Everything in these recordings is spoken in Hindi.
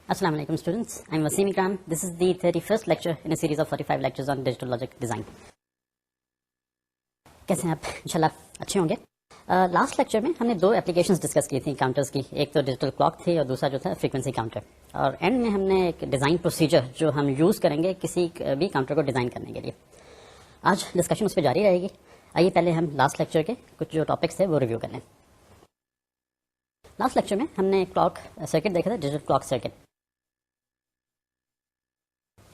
Assalamu alaikum students. I'm Wasim Ikram. This is the 31st lecture in a series of 45 lectures on digital logic design. कैसे हैं आप? इंशाल्लाह अच्छे होंगे। लास्ट लेक्चर में हमने दो एप्लीकेशंस डिस्कस की थी काउंटर्स की। एक तो डिजिटल क्लॉक थी और दूसरा जो था फ्रीक्वेंसी काउंटर। और एंड में हमने एक डिज़ाइन प्रोसीजर जो हम यूज़ करेंगे किसी भी काउंटर को डिज़ाइन करने के लिए। आज डिस्कशन उस पर जारी रहेगी। आइए पहले हम लास्ट लेक्चर के कुछ जो टॉपिक्स थे वो रिव्यू कर लें। लास्ट लेक्चर में हमने क्लॉक सर्किट देखा था, डिजिटल क्लॉक सर्किट,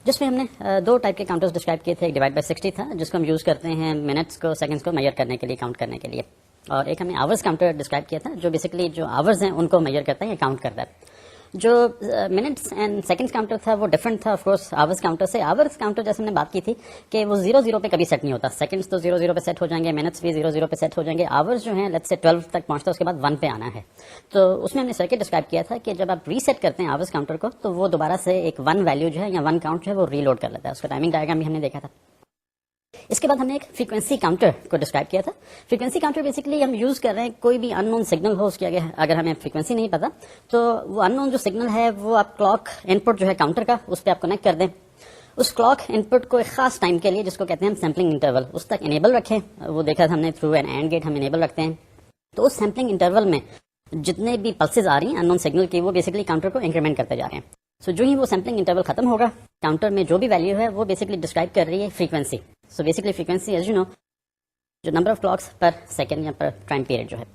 जिसमें हमने दो टाइप के काउंटर्स डिस्क्राइब किए थे। एक डिवाइड बाय 60 था जिसको हम यूज़ करते हैं मिनट्स को सेकंड्स को मेजर करने के लिए, काउंट करने के लिए। और एक हमने आवर्स काउंटर डिस्क्राइब किया था जो बेसिकली जो आवर्स हैं उनको मेजर करता है या काउंट करता है। जो मिनट्स एंड सेकंड्स काउंटर था वो डिफरेंट था ऑफ कोर्स आवर्स काउंटर से। आवर्स काउंटर जैसे हमने बात की थी कि वो 0-0 पे कभी सेट नहीं होता। सेकंड्स तो 0-0 पे सेट हो जाएंगे, मिनट्स भी 0-0 पे सेट हो जाएंगे। आवर्स जो हैं लेट्स से 12 तक पहुंचता है, उसके बाद 1 पे आना है। तो उसमें हमने सर्किट डिस्क्राइब किया था कि जब आप रीसेट करते हैं आवर्स काउंटर को तो वो दोबारा से एक 1 वैल्यू जो है या 1 काउंट जो है वो रीलोड कर लेता है। उसका टाइमिंग डायग्राम भी हमने देखा था। इसके बाद हमने एक फ्रीक्वेंसी काउंटर को डिस्क्राइब किया था। फ्रीक्वेंसी काउंटर बेसिकली हम यूज कर रहे हैं कोई भी अननोन सिग्नल हो, उसके आगे अगर हमें फ्रीक्वेंसी नहीं पता तो वो अननोन जो सिग्नल है वो आप क्लॉक इनपुट जो है काउंटर का उस पर आप कनेक्ट कर दें। उस क्लॉक इनपुट को एक खास टाइम के लिए जिसको कहते हैं हम सैम्पलिंग इंटरवल उस तक इनेबल रखें। वो देखा था हमने थ्रू एन एंड गेट हम इनेबल रखते हैं। तो उस सैम्पलिंग इंटरवल में जितने भी पल्सेज आ रही हैं अननोन सिग्नल की वो बेसिकली काउंटर को इंक्रीमेंट करते जा रहे हैं। सो जो ही वो सैम्पलिंग इंटरवल खत्म होगा काउंटर में जो भी वैल्यू है वो बेसिकली डिस्क्राइब कर रही है frequency. So basically frequency as you know जो number of clocks per second या पर टाइम पीरियड जो है।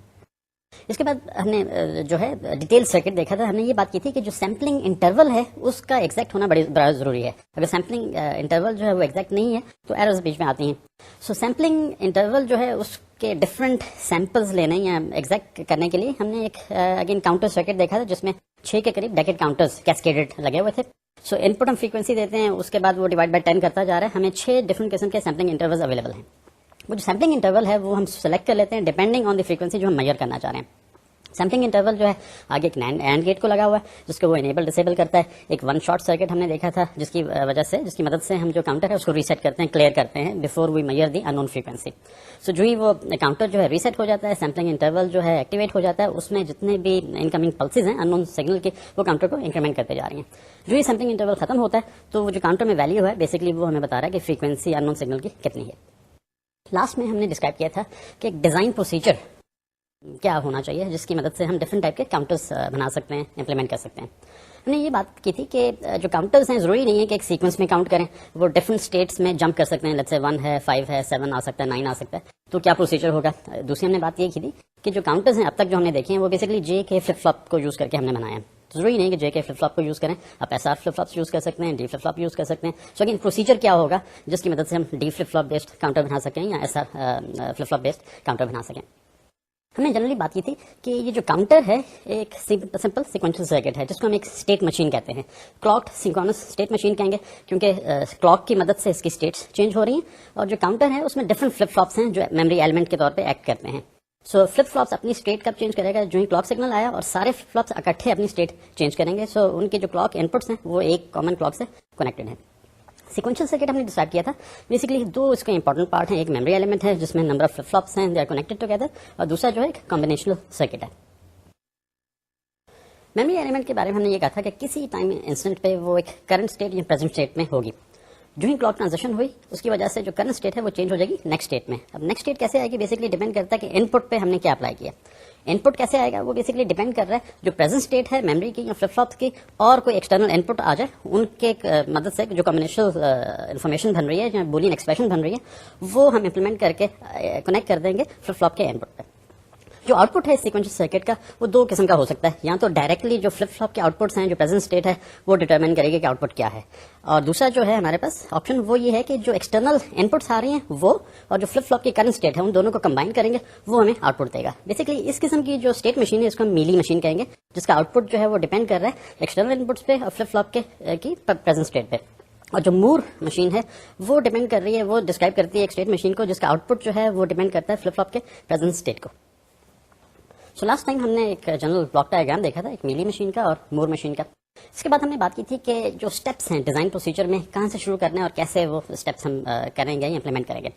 इसके बाद हमने जो है डिटेल सर्किट देखा था। हमने ये बात की थी कि जो सैम्पलिंग इंटरवल है उसका एग्जैक्ट होना बड़ा जरूरी है। अगर सैम्पलिंग इंटरवल जो है वो एग्जैक्ट नहीं है तो एरर्स बीच में आती हैं। सो सैम्पलिंग इंटरवल जो है उसके डिफरेंट सैंपल्स लेने या एग्जैक्ट करने के लिए हमने एक अगेन काउंटर सर्किट देखा था जिसमें 6 के करीब डेकेड काउंटर्स कैस्केडेड लगे हुए थे। सो इनपुट हम फ्रीक्वेंसी देते हैं, उसके बाद वो डिवाइड बाय 10 करता जा रहा है। हमें 6 डिफरेंट किस्म के सैम्पलिंग इंटरवल्स अवेलेबल हैं। वो जो सैम्पलिंग इंटरवल है वो हम सेलेक्ट कर लेते हैं डिपेंडिंग ऑन द फ्रीक्वेंसी जो हम मेजर करना चाह रहे हैं। सैम्पलिंग इंटरवल जो है आगे एक एंड गेट को लगा हुआ है जिसको वो इनेबल डिसेबल करता है। एक 1 शॉट सर्किट हमने देखा था जिसकी वजह से जिसकी मदद से हम जो काउंटर है उसको रीसेट करते हैं, क्लियर करते हैं before we measure the unknown frequency. So जो ही वो काउंटर जो है रीसेट हो जाता है, सैम्पलिंग इंटरवल जो है एक्टिवेट हो जाता है, उसमें जितने भी इनकमिंग पल्सेज हैं अननोन सिग्नल के वो काउंटर को इंक्रीमेंट करते जा रही हैं। जो ही सैम्पलिंग इंटरवल खत्म होता है तो वो जो काउंटर में वैल्यू है बेसिकली वो हमें बता रहा है कि फ्रीक्वेंसी अननोन सिग्नल की कितनी है। लास्ट में हमने डिस्क्राइब किया था कि एक डिजाइन प्रोसीजर क्या होना चाहिए जिसकी मदद से हम डिफरेंट टाइप के काउंटर्स बना सकते हैं, इंप्लीमेंट कर सकते हैं। हमने ये बात की थी कि जो काउंटर्स हैं जरूरी नहीं है कि एक सीक्वेंस में काउंट करें, वो डिफरेंट स्टेट्स में जंप कर सकते हैं। लेट्स से 1 है, 5 है, 7 आ सकता है, 9 आ सकता है। तो क्या प्रोसीजर होगा? दूसरी हमने बात ये की थी कि जो काउंटर्स हैं अब तक जो हमने देखे हैं वो बेसिकली जे के फ्लिप फ्लॉप को यूज करके हमने बनाया है। जरूरी नहीं कि जे के फ्लिप फ्लॉप को यूज करें, आप एसआर फ्लिप फ्लॉप यूज कर सकते हैं, डी फ्लिप फ्लॉप यूज कर सकते हैं। सो अगेन प्रोसीजर क्या होगा जिसकी मदद से हम D flip flop based counter बना सकें या SR flip flop based counter बना सकें। हमने जनरली बात की थी कि ये जो काउंटर है एक सिंपल सिक्वेंशियल सर्किट है जिसको हम एक स्टेट मशीन कहते हैं। क्लॉक्ड सिंक्रोनस स्टेट मशीन कहेंगे क्योंकि क्लॉक की मदद से इसकी स्टेट्स चेंज हो रही हैं। और जो काउंटर है उसमें डिफरेंट फ्लिप फ्लॉप्स हैं जो मेमोरी एलिमेंट के तौर पे एक्ट करते हैं। सो फ्लिप फ्लॉप्स अपनी स्टेट कब चेंज करेगा? जो ही क्लॉक सिग्नल आया और सारे फ्लिप फ्लॉप्स इकट्ठे अपनी स्टेट चेंज करेंगे। सो उनके जो क्लॉक इनपुट्स हैं वो एक कॉमन क्लॉक से कनेक्टेड है। सीक्वेंशियल सर्किट हमने डिसाइड किया था बेसिकली दो इसके इंपॉर्टेंट पार्ट हैं। एक मेमोरी एलिमेंट है जिसमें नंबर ऑफ फ्लिप फ्लॉप्स हैं, दे आर कनेक्टेड टुगेदर, और दूसरा जो है एक कॉम्बिनेशनल सर्किट है। मेमोरी एलिमेंट के बारे में हमने ये कहा था कि किसी टाइम इंस्टेंट पे वो एक करंट स्टेट या प्रेजेंट स्टेट में होगी। जो ही क्लॉक ट्रांजिशन हुई उसकी वजह से जो करंट स्टेट है वो चेंज हो जाएगी नेक्स्ट स्टेट में। अब नेक्स्ट स्टेट कैसे आएगी बेसिकली डिपेंड करता है कि इनपुट पे हमने क्या अप्लाई किया। इनपुट कैसे आएगा वो बेसिकली डिपेंड कर रहा है जो प्रेजेंट स्टेट है मेमोरी की या फ्लिप फ्लॉप की और कोई एक्सटर्नल इनपुट आ जाए उनके मदद से जो कॉम्बिनेशनल इन्फॉर्मेशन बन रही है या बूलियन एक्सप्रेशन बन रही है वो हम इंप्लीमेंट करके कनेक्ट कर देंगे फ्लिप फ्लॉप के इनपुट पे। जो आउटपुट है सीक्वेंशियल सर्किट का वो दो किस्म का हो सकता है। या तो डायरेक्टली जो फ्लिप फ्लॉप के आउटपुट्स हैं जो प्रेजेंट स्टेट है वो डिटरमिन करेगी कि आउटपुट क्या है, और दूसरा जो है हमारे पास ऑप्शन वो ये है कि जो एक्सटर्नल इनपुट्स आ रही हैं वो और जो फ्लिप फ्लॉप की करंट स्टेट है उन दोनों को कंबाइन करेंगे वो हमें आउटपुट देगा। बेसिकली इस किस्म की जो स्टेट मशीन है इसको हम मीली मशीन कहेंगे जिसका आउटपुट जो है वो डिपेंड कर रहा है एक्सटर्नल इनपुट्स पे और फ्लिप फ्लॉप की प्रेजेंट स्टेट पे। और जो मूर मशीन है वो डिपेंड कर रही है, वो डिस्क्राइब करती है एक स्टेट मशीन को जिसका आउटपुट जो है वो डिपेंड करता है फ्लिप फ्लॉप के प्रेजेंट स्टेट को। सो लास्ट टाइम हमने एक जनरल ब्लॉक डायग्राम देखा था एक मीली मशीन का और मूर मशीन का। इसके बाद हमने बात की थी कि जो स्टेप्स हैं डिजाइन प्रोसीजर में कहाँ से शुरू करने और कैसे वो स्टेप्स हम करेंगे या इंप्लीमेंट करेंगे।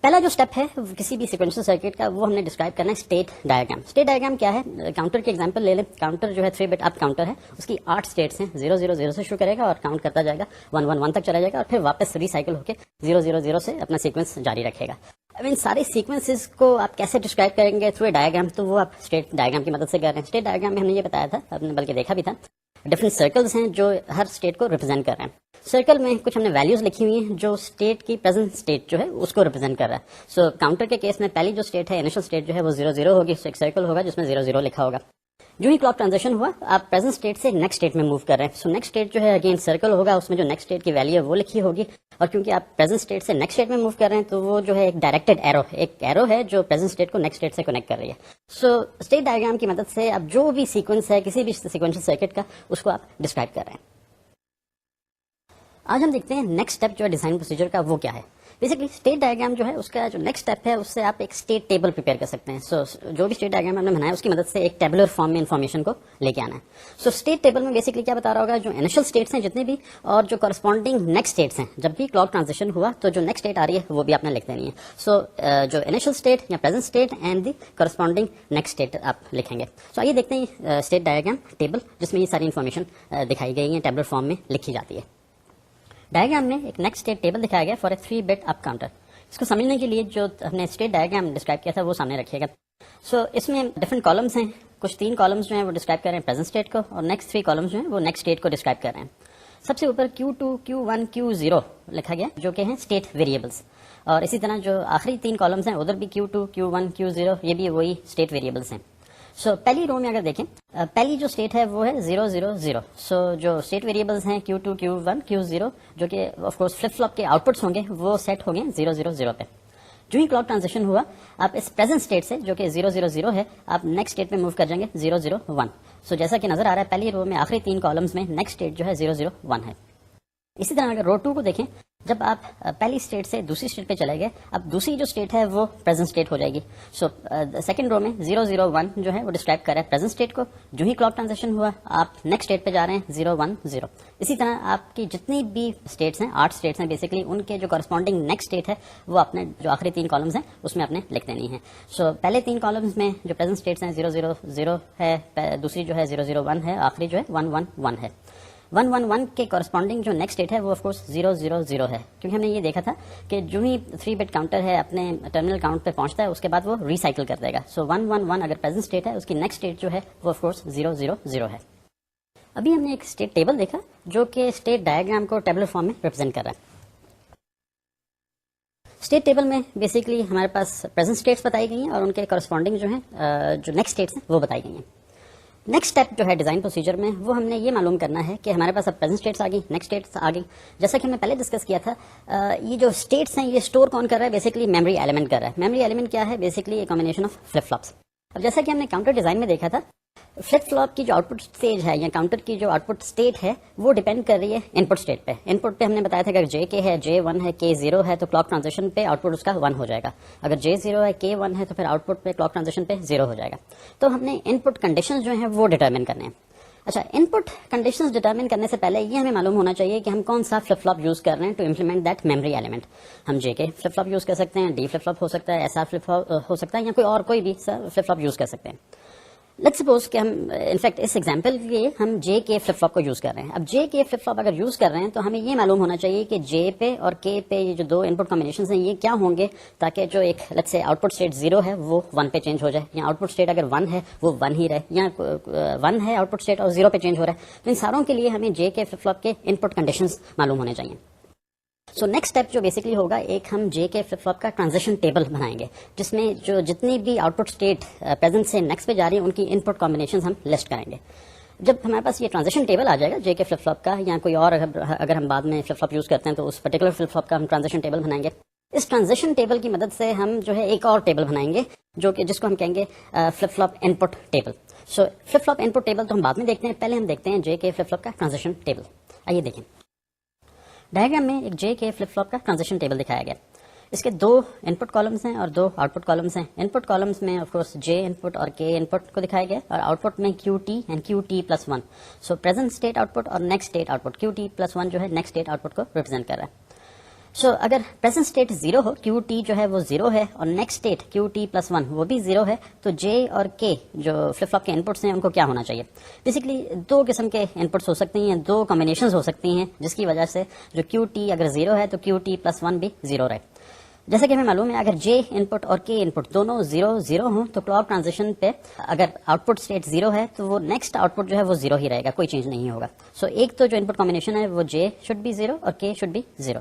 पहला जो स्टेप है किसी भी सीक्वेंशियल सर्किट का, वो हमने डिस्क्राइब करना है स्टेट डायग्राम। स्टेट डायग्राम क्या है? काउंटर की एग्जांपल ले लें। काउंटर जो है 3 बिट अप काउंटर है, उसकी 8 स्टेट्स हैं। 0 0 0 से शुरू करेगा और काउंट करता जाएगा 1 1 1 तक चला जाएगा और फिर वापस रिसाइकिल होकर 0 0 0 से अपना सीक्वेंस जारी रखेगा। अब इन सारे सीक्वेंसेस को आप कैसे डिस्क्राइब करेंगे थ्रू ए डायग्राम, तो वो आप स्टेट डायग्राम की मदद से कर रहे हैं। स्टेट डायग्राम में हमने ये बताया था, आपने बल्कि देखा भी था, डिफरेंट सर्कल्स हैं जो हर स्टेट को रिप्रेजेंट कर रहे हैं। सर्कल में कुछ हमने वैल्यूज लिखी हुई हैं जो स्टेट की प्रेजेंट स्टेट जो है उसको रिप्रेजेंट कर रहा है। सो काउंटर के केस में पहली जो स्टेट है, इनिशियल स्टेट जो है वो 0 0 होगी। एक सर्कल होगा जिसमें 0 0 लिखा होगा। जो ही क्लॉक ट्रांजिशन हुआ, आप प्रेजेंट स्टेट से नेक्स्ट स्टेट में मूव कर रहे हैं। सो नेक्स्ट स्टेट जो है अगेन सर्कल होगा, उसमें जो नेक्स्ट स्टेट की वैल्यू है वो लिखी होगी। और क्योंकि आप प्रेजेंट स्टेट से नेक्स्ट स्टेट में मूव कर रहे हैं, तो वो जो है एक डायरेक्टेड एरो है जो प्रेजेंट स्टेट को नेक्स्ट स्टेट से कनेक्ट कर रही है। सो स्टेट डायग्राम की मदद से आप जो भी सीक्वेंस है किसी भी सीक्वेंशियल सर्किट का, उसको आप डिस्क्राइब कर रहे हैं। आज हम देखते हैं नेक्स्ट स्टेप जो है डिजाइन प्रोसीजर का, वो क्या है। बेसिकली स्टेट डायग्राम जो है उसका जो नेक्स्ट स्टेप है, उससे आप एक स्टेट टेबल प्रिपेयर कर सकते हैं। सो जो भी स्टेट डायग्राम हमने बनाया उसकी मदद से एक टेबुलर फॉर्म में इन्फॉर्मेशन को लेके आना है। सो स्टेट टेबल में बेसिकली क्या बता रहा होगा, जो इनिशियल स्टेट्स हैं जितने भी और जो कॉरस्पॉन्डिंग नेक्स्ट स्टेट्स हैं, जब भी क्लॉक ट्रांजिशन हुआ तो जो नेक्स्ट स्टेट आ रही है वो भी आपने लिख देनी है। सो जो इनिशियल स्टेट या present state and the corresponding next state आप लिखेंगे। सो आइए देखते हैं स्टेट डायग्राम टेबल, जिसमें ये सारी इन्फॉर्मेशन दिखाई गई है, टेबुलर फॉर्म में लिखी जाती है। डायग्राम में एक नेक्स्ट स्टेट टेबल दिखाया गया for a 3 bit up counter. इसको समझने के लिए जो हमने स्टेट डायग्राम डिस्क्राइब किया था वो सामने रखिएगा। सो इसमें डिफरेंट कॉलम्स हैं। कुछ 3 कॉलम्स जो हैं वो डिस्क्राइब कर रहे हैं प्रेजेंट स्टेट को, और नेक्स्ट 3 कॉलम्स जो हैं वो नेक्स्ट स्टेट को डिस्क्राइब कर रहे हैं। सबसे ऊपर Q2, Q1, Q0 लिखा गया, जो कि हैं स्टेट वेरिएबल्स। और इसी तरह जो आखिरी 3 कॉलम्स हैं उधर भी Q2, Q1, Q0, ये भी वही स्टेट वेरिएबल्स हैं। सो पहली रो में अगर देखें, पहली जो स्टेट है वो है 0 0 0। सो जो स्टेट वेरिएबल्स हैं Q2, Q1, Q0, जो कि ऑफ कोर्स फ्लिप फ्लॉप के आउटपुट्स होंगे, वो सेट होंगे 0 0 0 पे। जो ही क्लॉक ट्रांजिशन हुआ, आप इस प्रेजेंट स्टेट से जो कि 0 0 0 है, आप नेक्स्ट स्टेट में मूव कर जाएंगे 0 0 1। सो जैसा कि नजर आ रहा है पहली रो में आखिरी 3 कॉलम्स में नेक्स्ट स्टेट जो है 0 0 1 है। इसी तरह अगर रो 2 को देखें, जब आप पहली स्टेट से दूसरी स्टेट पे चले गए, अब दूसरी जो स्टेट है वो प्रेजेंट स्टेट हो जाएगी। सो सेकंड रो में 0 0 1 जो है वो डिस्क्राइब कर रहा है प्रेजेंट स्टेट को। जो ही क्लॉक ट्रांजिशन हुआ, आप नेक्स्ट स्टेट पे जा रहे हैं 0 1 0। इसी तरह आपकी जितनी भी स्टेट्स हैं, 8 स्टेट्स हैं बेसिकली, उनके जो कॉरस्पॉन्डिंग नेक्स्ट स्टेट है वो आपने जो आखिरी 3 कॉलम्स हैं उसमें आपने लिख देनी है। सो पहले 3 कॉलम्स में जो प्रेजेंट स्टेट्स हैं 0 0 0 है, दूसरी जो है 0 0 1 है, आखिरी जो है 1 1 1 है। 1 1 1 के कॉरस्पॉन्डिंग जो नेक्स्ट स्टेट है वो ऑफ कोर्स 0 0 0 है, क्योंकि हमने ये देखा था कि जो ही 3 बिट काउंटर है अपने टर्मिनल काउंट पे पहुंचता है, उसके बाद वो रिसाइकिल कर देगा। सो 1 1 1 अगर प्रेजेंट स्टेट है, उसकी नेक्स्ट स्टेट जो है वो ऑफ कोर्स 0 0 0 है। अभी हमने एक स्टेट टेबल देखा जो कि स्टेट डायग्राम को टेबुलर फॉर्म में रिप्रेजेंट कर रहा है। स्टेट टेबल में बेसिकली हमारे पास प्रेजेंट स्टेट्स बताई गई हैं और उनके कॉरस्पॉन्डिंग जो है जो नेक्स्ट स्टेट्स हैं वो बताई गई हैं। नेक्स्ट स्टेप जो है डिजाइन प्रोसीजर में, वो हमने ये मालूम करना है कि हमारे पास अब प्रेजेंट स्टेट्स आ गई, नेक्स्ट स्टेट्स आ गई। जैसा कि हमने पहले डिस्कस किया था, ये जो स्टेट्स हैं ये स्टोर कौन कर रहा है, बेसिकली मेमोरी एलिमेंट कर रहा है। मेमोरी एलिमेंट क्या है, basically a combination of flip flops. अब जैसा कि हमने काउंटर डिजाइन में देखा था, फ्लिप फ्लॉप की जो आउटपुट स्टेज है या काउंटर की जो आउटपुट स्टेट है वो डिपेंड कर रही है इनपुट स्टेट पे। इनपुट पे हमने बताया था अगर JK है, J1 है, K0 है, तो क्लॉक ट्रांजिशन पे आउटपुट उसका 1 हो जाएगा। अगर J0 है, K1 है, तो फिर आउटपुट पे क्लॉक ट्रांजिशन पे 0 हो जाएगा। तो हमने इनपुट कंडीशंस जो हैं वो डिटरमिन करने हैं। अच्छा, इनपुट कंडीशंस डिटरमिन करने से पहले ये हमें मालूम होना चाहिए कि हम कौन सा फ्लिप फ्लॉप यूज कर रहे हैं to implement that memory element. हम JK फ्लिप फ्लॉप यूज कर सकते हैं, D फ्लिप फ्लॉप हो सकता है, SR फ्लिप फ्लॉप हो सकता है, या कोई और कोई भी फ्लिप फ्लॉप यूज कर सकते हैं। लेट्स सपोज कि हम इनफैक्ट इस एग्जांपल के लिए हम JK फ्लिप फ्लॉप को यूज कर रहे हैं। अब JK फ्लिप फ्लॉप अगर यूज कर रहे हैं तो हमें ये मालूम होना चाहिए कि J पे और K पे ये जो 2 इनपुट कॉम्बिनेशंस हैं ये क्या होंगे, ताकि जो एक लेट्स से आउटपुट स्टेट 0 है वो 1 पे चेंज हो जाए, या आउटपुट स्टेट अगर 1 है वो 1 ही रहे, या 1 है आउटपुट स्टेट और 0 पे चेंज हो रहा है। तो इन सारों के लिए हमें JK फ्लिप फ्लॉप के इनपुट कंडीशंस मालूम होने चाहिए। सो नेक्स्ट स्टेप जो बेसिकली होगा, एक हम JK फ्लिप फ्लॉप का ट्रांजिशन टेबल बनाएंगे, जिसमें जो जितनी भी आउटपुट स्टेट प्रेजेंट से नेक्स्ट पे जा रही है उनकी इनपुट कॉम्बिनेशंस हम लिस्ट करेंगे। जब हमारे पास ये ट्रांजिशन टेबल आ जाएगा JK फ्लिप फ्लॉप का, या कोई और अगर हम बाद में फ्लिप फ्लॉप यूज करते हैं तो उस पर्टिकुलर फ्लिप फ्लॉप का हम ट्रांजिशन टेबल बनाएंगे। इस ट्रांजिशन टेबल की मदद से हम जो है एक और टेबल बनाएंगे जो कि जिसको हम कहेंगे फ्लिप फ्लॉप इनपुट टेबल। सो फ्लिप फ्लॉप इनपुट टेबल तो हम बाद में देखते हैं, पहले हम देखते हैं JK फ्लिप फ्लॉप का ट्रांजिशन टेबल। आइए देखें, डायग्राम में एक JK फ्लिप फ्लॉप का ट्रांजिशन टेबल दिखाया गया। इसके 2 इनपुट कॉलम्स हैं और 2 आउटपुट कॉलम्स हैं। इनपुट कॉलम्स में ऑफ कोर्स J इनपुट और K इनपुट को दिखाया गया, और आउटपुट में QT and QT+1। So present state output और नेक्स्ट स्टेट आउटपुट, QT+1 जो है नेक्स्ट स्टेट आउटपुट को रिप्रेजेंट कर रहा है। सो अगर प्रेजेंट स्टेट 0 हो, क्यू टी जो है वो 0 है और next state Q T plus 1 वो भी 0 है, तो जे और के जो फ्लिप फ्लॉप के इनपुट्स हैं उनको क्या होना चाहिए? बेसिकली दो किस्म के इनपुट्स हो सकती हैं, दो कॉम्बिनेशंस हो सकती हैं, जिसकी वजह से जो क्यू टी अगर 0 है तो क्यू टी प्लस 1 भी 0 रहे। जैसा कि हमें मालूम है, अगर जे इनपुट और के इनपुट दोनों 0 हो तो क्लॉक ट्रांजिशन पे अगर आउटपुट स्टेट 0 है तो वो नेक्स्ट आउटपुट जो है वो 0 ही रहेगा, कोई चेंज नहीं होगा। सो एक तो जो इनपुट कॉम्बिनेशन है वो जे शुड बी 0 और के शुड बी 0।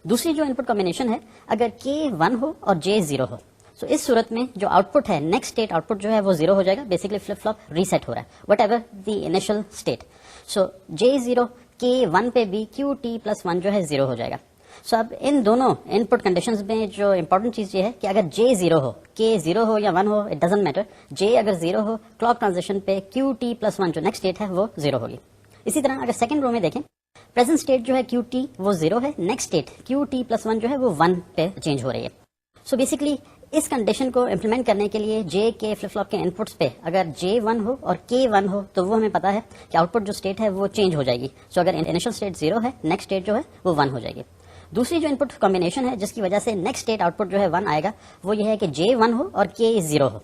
दूसरी जो इनपुट कॉम्बिनेशन है, अगर के 1 हो और जे 0 हो, सो इस सूरत में जो आउटपुट है, नेक्स्ट स्टेट आउटपुट जो है वो 0 हो जाएगा। बेसिकली फ्लिप फ्लॉप रीसेट हो रहा है, whatever the initial state. So J 0 K 1 पे भी क्यू टी प्लस 1 जो है 0 हो जाएगा। सो अब इन दोनों इनपुट कंडीशंस में जो इंपॉर्टेंट चीज ये है कि अगर जे 0 हो, के 0 हो या 1 हो, इट डजंट मैटर, जे अगर 0 हो, क्लॉक ट्रांजिशन पे क्यू टी प्लस 1 जो नेक्स्ट स्टेट है वो 0 होगी। इसी तरह अगर सेकंड रो में देखें, प्रेजेंट स्टेट जो है क्यू टी वो 0 है, next state Q T plus 1 जो है वो 1 पे चेंज हो रही है। सो बेसिकली इस कंडीशन को इम्प्लीमेंट करने के लिए जे के फ्लिप फ्लॉप के इनपुट्स पे अगर जे 1 हो और के 1 हो तो वो हमें पता है कि आउटपुट जो स्टेट है वो चेंज हो जाएगी। सो अगर इनिशियल स्टेट 0 है, नेक्स्ट स्टेट जो है वो 1 हो जाएगी। दूसरी जो इनपुट कॉम्बिनेशन है जिसकी वजह से नेक्स्ट स्टेट आउटपुट जो है 1 आएगा, वो ये है कि जे 1 हो और के 0 हो।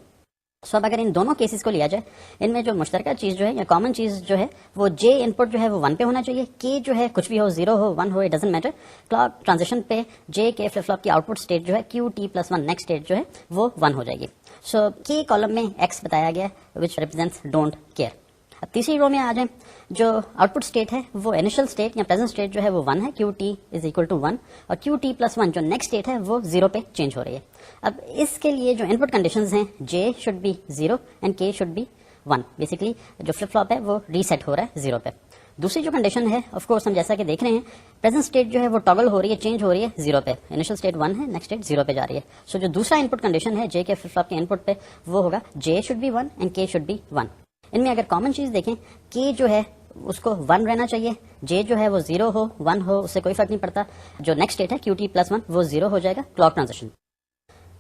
सो अब अगर इन दोनों केसेस को लिया जाए, इनमें जो मुश्तरका चीज जो है या कॉमन चीज जो है वो जे इनपुट जो है वो 1 पे होना चाहिए, के जो है कुछ भी हो, 0 हो 1 हो, it doesn't matter, clock transition पे जे के फ्लिप फ्लॉप की आउटपुट स्टेट जो है Q T plus 1 next state जो है वो 1 हो जाएगी। सो के कॉलम में एक्स बताया गया है विच रिप्रेजेंट्स डोंट केयर। अब तीसरी रो में आ जाए, जो आउटपुट स्टेट है वो इनिशियल स्टेट या प्रेजेंट स्टेट जो है वो 1 है, Q T is equal to 1, और क्यू टी प्लस 1 जो नेक्स्ट स्टेट है वो 0 पे चेंज हो रही है। अब इसके लिए जो इनपुट कंडीशंस हैं, जे शुड बी 0 एंड के शुड बी 1। बेसिकली जो फ्लिप फ्लॉप है वो रीसेट हो रहा है 0 पे। दूसरी जो कंडीशन है, ऑफ कोर्स हम जैसा कि देख रहे हैं, प्रेजेंट स्टेट जो है वो टॉगल हो रही है, चेंज हो रही है 0 पे। इनिशियल स्टेट 1 है, नेक्स्ट स्टेट 0 पे जा रही है। सो जो दूसरा इनपुट कंडीशन है जे के फ्लिप फ्लॉप के इनपुट पे, वो होगा जे शुड बी 1 एंड के शुड बी 1। इनमें अगर कॉमन चीज देखें, के जो है उसको 1 रहना चाहिए, जे जो है वो 0 हो 1 हो, उससे कोई फर्क नहीं पड़ता। जो नेक्स्ट स्टेट है क्यू टी प्लस 1 वो 0 हो जाएगा, क्लॉक ट्रांजिशन।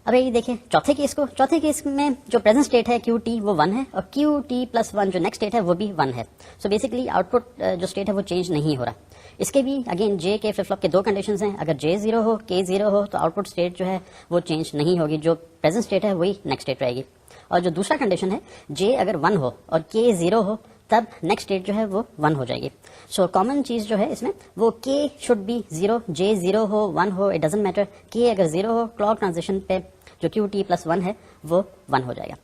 अब ये देखिए चौथे केस में जो प्रेजेंट स्टेट है क्यू टी वो 1 है और क्यू टी प्लस 1 जो नेक्स्ट स्टेट है वो भी 1 है। सो बेसिकली आउटपुट जो स्टेट है वो चेंज नहीं हो रहा। इसके भी अगेन जे के फ्लिप फ्लॉप के दो कंडीशंस हैं, अगर जे 0 हो, के 0 हो तो आउटपुट स्टेट जो है वो चेंज नहीं होगी, जो प्रेजेंट स्टेट है वही नेक्स्ट स्टेट रहेगी। और जो दूसरा कंडीशन है, जे अगर 1 हो और के 0 हो तब नेक्स्ट स्टेट जो है वो 1 हो जाएगी। सो कॉमन चीज जो है इसमें वो के शुड बी 0, जे 0 हो 1 हो, इट डजंट मैटर, के अगर 0 हो, क्लॉक ट्रांजिशन पे जो क्यू टी प्लस 1 है वो 1 हो जाएगा।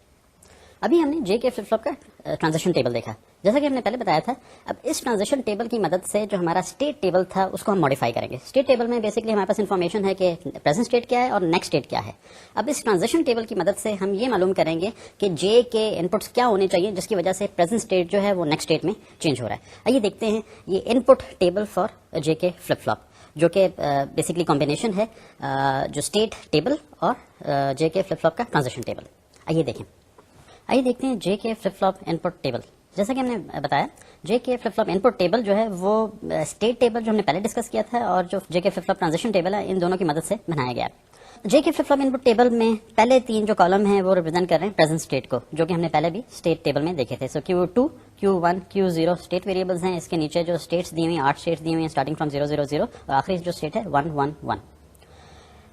अभी हमने जे के फ्लिप फ्लॉप का ट्रांजिशन टेबल देखा, जैसा कि हमने पहले बताया था। अब इस ट्रांजिशन टेबल की मदद से जो हमारा स्टेट टेबल था उसको हम मॉडिफाई करेंगे। स्टेट टेबल में बेसिकली हमारे पास इन्फॉर्मेशन है कि प्रेजेंट स्टेट क्या है और नेक्स्ट स्टेट क्या है। अब इस ट्रांजिशन टेबल की मदद से हम ये मालूम करेंगे कि जे के इनपुट्स क्या होने चाहिए जिसकी वजह से प्रेजेंट स्टेट जो है वो नेक्स्ट स्टेट में चेंज हो रहा है। आइए देखते हैं ये इनपुट टेबल फॉर जे के फ्लिप फ्लॉप, जो कि बेसिकली कॉम्बिनेशन है जो स्टेट टेबल और जे के फ्लिप फ्लॉप का ट्रांजिशन टेबल। आइए देखते हैं जे के फ्लिप फ्लॉप इनपुट टेबल। जैसा कि हमने बताया, जे के फ्लिप फ्लॉप इनपुट टेबल जो है वो स्टेट टेबल जो हमने पहले डिस्कस किया था और जो जे के फ्लिप फ्लॉप ट्रांजिशन टेबल है, इन दोनों की मदद से बनाया गया है। जे के फ्लिप फ्लॉप इनपुट टेबल में पहले 3 जो कॉलम हैं वो रिप्रेजेंट कर रहे हैं प्रेजेंट स्टेट को, जो कि हमने पहले भी स्टेट टेबल में देखे थे। सो Q2, Q1, Q0 state variables हैं। इसके नीचे जो स्टेट्स दी हुई हैं, 8 स्टेट्स दी हुई हैं स्टार्टिंग फ्रॉम 0 0 0 और आखिरी जो स्टेट है 1 1 1।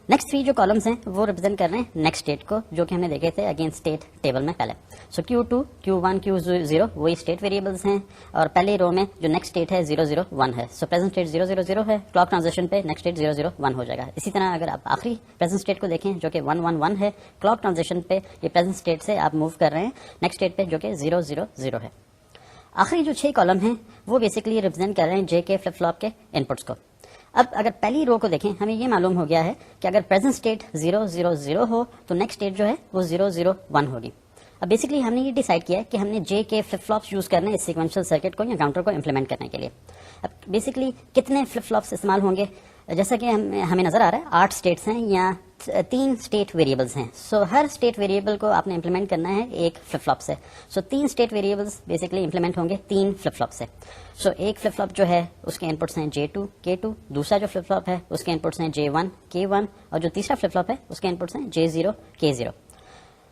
नेक्स्ट 3 जो कॉलम्स हैं वो रिप्रेजेंट कर रहे हैं नेक्स्ट स्टेट को, जो कि हमने देखे थे अगेन स्टेट टेबल में पहले। सो Q2, Q1, Q0 वही स्टेट वेरिएबल्स हैं और पहले रो में जो नेक्स्ट स्टेट है 0 0 1 है। सो प्रेजेंट स्टेट 0 0 0 है, क्लॉक ट्रांजिशन पे नेक्स्ट स्टेट 0 0 1 हो जाएगा। इसी तरह अगर आप आखिरी प्रेजेंट स्टेट को देखें जो कि 1 1 1 है, क्लॉक ट्रांजिशन पे ये प्रेजेंट स्टेट से आप मूव कर रहे हैं नेक्स्ट स्टेट पे जो कि 0 0 0 है। आखिरी जो 6 कॉलम हैं वो बेसिकली रिप्रेजेंट कर रहे हैं जे के फ्लिप फ्लॉप के इनपुट्स को। अब अगर पहली रो को देखें, हमें ये मालूम हो गया है कि अगर प्रेजेंट स्टेट 0 0 0 हो तो नेक्स्ट स्टेट जो है वो 0 0 1 होगी। अब बेसिकली हमने ये डिसाइड किया है कि हमने जे के फ्लिप फ्लॉप्स यूज करने इस सीक्वेंशियल सर्किट को या काउंटर को इंप्लीमेंट करने के लिए। अब बेसिकली कितने फ्लिप फ्लॉप्स इस्तेमाल होंगे, जैसा कि हमें नजर आ रहा है 8 स्टेट्स हैं या 3 स्टेट वेरिएबल्स हैं। सो हर स्टेट वेरिएबल को आपने इंप्लीमेंट करना है एक फ्लिप फ्लॉप से। सो 3 स्टेट वेरिएबल्स बेसिकली इंप्लीमेंट होंगे 3 फ्लिप फ्लॉप से। सो एक फ्लिप फ्लॉप जो है उसके इनपुट्स हैं J2, K2, दूसरा जो फ्लिप फ्लॉप है उसके इनपुट्स हैं J1, K1 और जो तीसरा फ्लिप फ्लॉप है उसके इनपुट्स हैं J0, K0।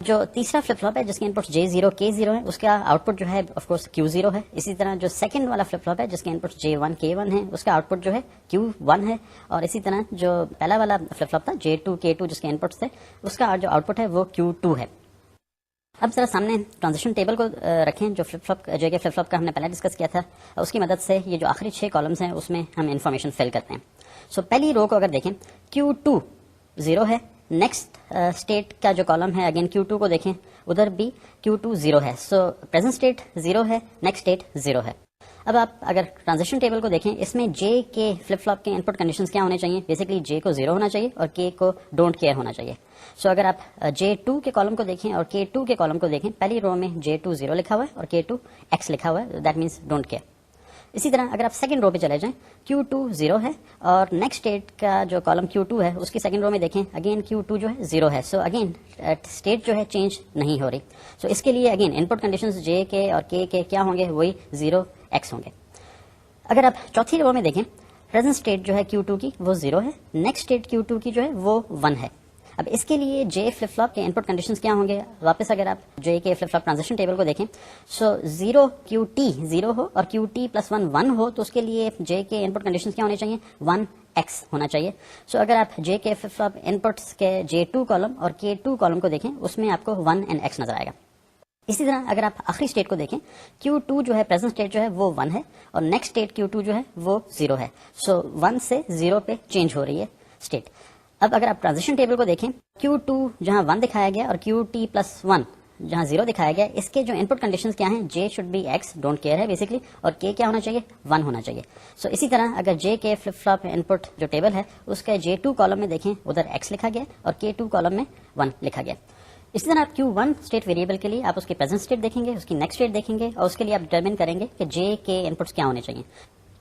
जो तीसरा फ्लिप फ्लॉप है जिसके इनपुट्स J0 K0 है, उसका आउटपुट जो है ऑफ कोर्स Q0 है। इसी तरह जो सेकंड वाला फ्लिप फ्लॉप है जिसके इनपुट्स J1 K1 है, उसका आउटपुट जो है Q1 है। और इसी तरह जो पहला वाला फ्लिप फ्लॉप था J2 K2 जिसके इनपुट्स थे, उसका जो आउटपुट है वो Q2 है। अब जरा सामने ट्रांजिशन टेबल को रखें जो flip flop JK flip flop का हमने पहले डिस्कस किया था। उसकी मदद से ये जो आखिरी 6 कॉलम्स हैं उसमें हम इन्फॉर्मेशन फिल करते हैं। सो पहली रो को अगर देखें Q2 0 है, नेक्स्ट स्टेट का जो कॉलम है अगेन Q2 को देखें, उधर भी Q2 0 है। सो प्रेजेंट स्टेट 0 है, नेक्स्ट स्टेट 0 है। अब आप अगर ट्रांजिशन टेबल को देखें, इसमें J के फ्लिप फ्लॉप के इनपुट कंडीशंस क्या होने चाहिए? बेसिकली J को 0 होना चाहिए और K को डोंट केयर होना चाहिए। सो अगर आप J2 के कॉलम को देखें और K2 के कॉलम को देखें, पहली रो में J2 0 लिखा हुआ है और K2 X लिखा हुआ है, दैट मीन्स डोंट केयर। इसी तरह अगर आप सेकंड रो पे चले जाएं, Q2 0 है और नेक्स्ट स्टेट का जो कॉलम Q2 है उसकी सेकंड रो में देखें, अगेन Q2 जो है 0 है। सो अगेन स्टेट जो है चेंज नहीं हो रही। सो इसके लिए अगेन इनपुट कंडीशंस J के और K के क्या होंगे? वही 0 X होंगे। अगर आप चौथी रो में देखें, प्रेजेंट स्टेट जो है Q2 की वो 0 है, नेक्स्ट स्टेट Q2 की जो है वो 1 है। अब इसके लिए J फ्लिप फ्लॉप के इनपुट कंडीशंस क्या होंगे? वापस अगर आप J के फ्लिप फ्लॉप ट्रांजिशन टेबल को देखें, सो 0 QT 0 हो और QT + 1 1 हो, तो उसके लिए J के इनपुट कंडीशंस क्या होने चाहिए? 1 X होना चाहिए। सो अगर आप J के फ्लिप फ्लॉप इनपुट्स के J2 कॉलम और K2 कॉलम को देखें, उसमें आपको 1 and X नजर आएगा। इसी तरह अगर आप आखिरी स्टेट को देखें, Q2 जो है प्रेजेंट स्टेट जो है वो 1 है और नेक्स्ट स्टेट Q2 जो है वो 0 है। सो 1 से 0 पे चेंज हो रही है स्टेट। अब अगर आप ट्रांजिशन टेबल को देखें, Q2 जहां 1 दिखाया गया और QT + 1 जहां 0 दिखाया गया, इसके जो इनपुट कंडीशंस क्या हैं? J should be X, don't care है बेसिकली, और K क्या होना चाहिए? 1 होना चाहिए। सो इसी तरह अगर J के फ्लिप फ्लॉप इनपुट जो टेबल है उसके J2 कॉलम में देखें, उधर X लिखा गया और K2 कॉलम में 1 लिखा गया। इसी तरह आप Q1 स्टेट वेरिएबल के लिए आप उसकी प्रेजेंट स्टेट देखेंगे, उसकी नेक्स्ट स्टेट देखेंगे और उसके लिए आप डिटरमिन करेंगे कि J के इनपुट्स क्या होने चाहिए।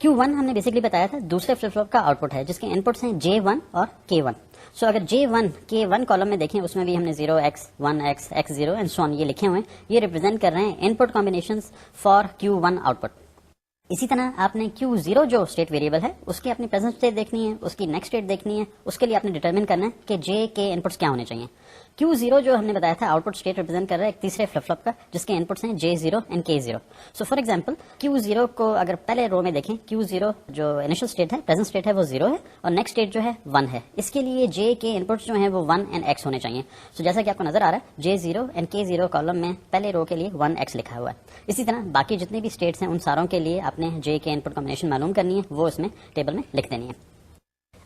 Q1 हमने बेसिकली बताया था दूसरे फ्लिप फ्लॉप का आउटपुट है जिसके इनपुट्स हैं J1 और K1। सो अगर J1 K1 कॉलम में देखें, उसमें भी हमने 0X 1X X0 and so on ये लिखे हुए हैं। ये रिप्रेजेंट कर रहे हैं input combinations for Q1 output. इसी तरह आपने Q0 जो स्टेट वेरिएबल है उसकी अपनी प्रेजेंट स्टेट देखनी है, उसकी नेक्स्ट स्टेट देखनी है, उसके लिए आपने डिटरमिन करना है कि J के इनपुट्स क्या होने चाहिए। Q0 जो हमने बताया था आउटपुट स्टेट रिप्रेजेंट कर रहा है एक तीसरे फ्लिप फ्लॉप का जिसके इनपुट्स हैं J0 and K0। So for example Q0 को अगर पहले रो में देखें, Q0 जो इनिशियल स्टेट है, प्रेजेंट स्टेट है वो 0 है और नेक्स्ट स्टेट जो है 1 है। इसके लिए J के इनपुट्स जो हैं वो 1 and X होने चाहिए। सो जैसा कि आपको नजर आ रहा है, J0 and K0 कॉलम में पहले रो के लिए 1X लिखा हुआ है। इसी तरह बाकी जितने भी स्टेट्स हैं उन सारों के लिए आपने J के इनपुट कॉम्बिनेशन मालूम करनी है, वो इसमें टेबल में लिख देनी है।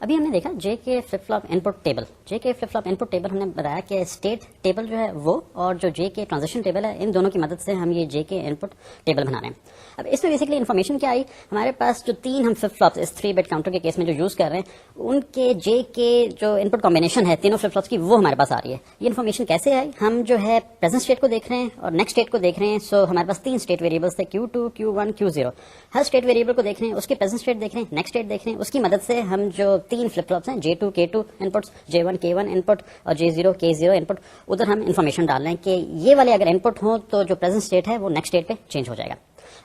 अभी हमने देखा J के flip flop input table. J के फ्लिप फ्लॉप इनपुट टेबल हमने बताया कि स्टेट टेबल जो है वो और जो J के ट्रांजिशन टेबल है, इन दोनों की मदद से हम ये J के इनपुट टेबल बना रहे हैं। अब इसमें बेसिकली इन्फॉर्मेशन क्या आई? हमारे पास जो 3 हम फ्लिप फ्लॉप्स इस 3 बिट काउंटर के केस में जो यूज कर रहे हैं, उनके J के जो इनपुट कॉम्बिनेशन है तीनों फ्लिप फ्लॉप्स की, वो हमारे पास आ रही है। ये इन्फॉर्मेशन कैसे आई? हम जो है प्रेजेंट स्टेट को देख रहे हैं और नेक्स्ट स्टेट को देख रहे हैं। सो हमारे पास 3 स्टेट वेरिएबल्स थे, Q2 Q1 Q0। हर स्टेट वेरिएबल को देख रहे हैं, उसके प्रेजेंट स्टेट देख रहे हैं, नेक्स्ट स्टेट देख रहे हैं। उसकी मदद से हम जो 3 फ्लिप फ्लॉप्स हैं, J2 K2 inputs, J1 K1 input और J0 K0 इनपुट, उधर हम इन्फॉर्मेशन डाल रहे हैं कि ये वाले अगर इनपुट हो तो जो प्रेजेंट स्टेट है वो नेक्स्ट स्टेट पे चेंज हो जाएगा।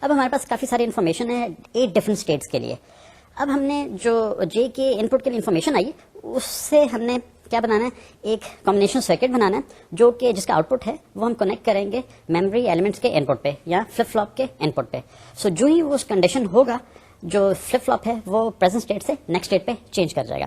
अब हमारे पास काफी सारी इन्फॉर्मेशन है 8 डिफरेंट स्टेट्स के लिए। अब हमने जो J के इनपुट के लिए इन्फॉर्मेशन आई, उससे हमने क्या बनाना है? एक कॉम्बिनेशन सर्किट बनाना है जो कि जिसका आउटपुट है वो हम कनेक्ट करेंगे मेमोरी एलिमेंट्स के इनपुट पे या फ्लिप फ्लॉप के इनपुट पे। सो जो ही वो कंडीशन होगा, जो फ्लिप फ्लॉप है वो प्रेजेंट स्टेट से नेक्स्ट स्टेट पे चेंज कर जाएगा।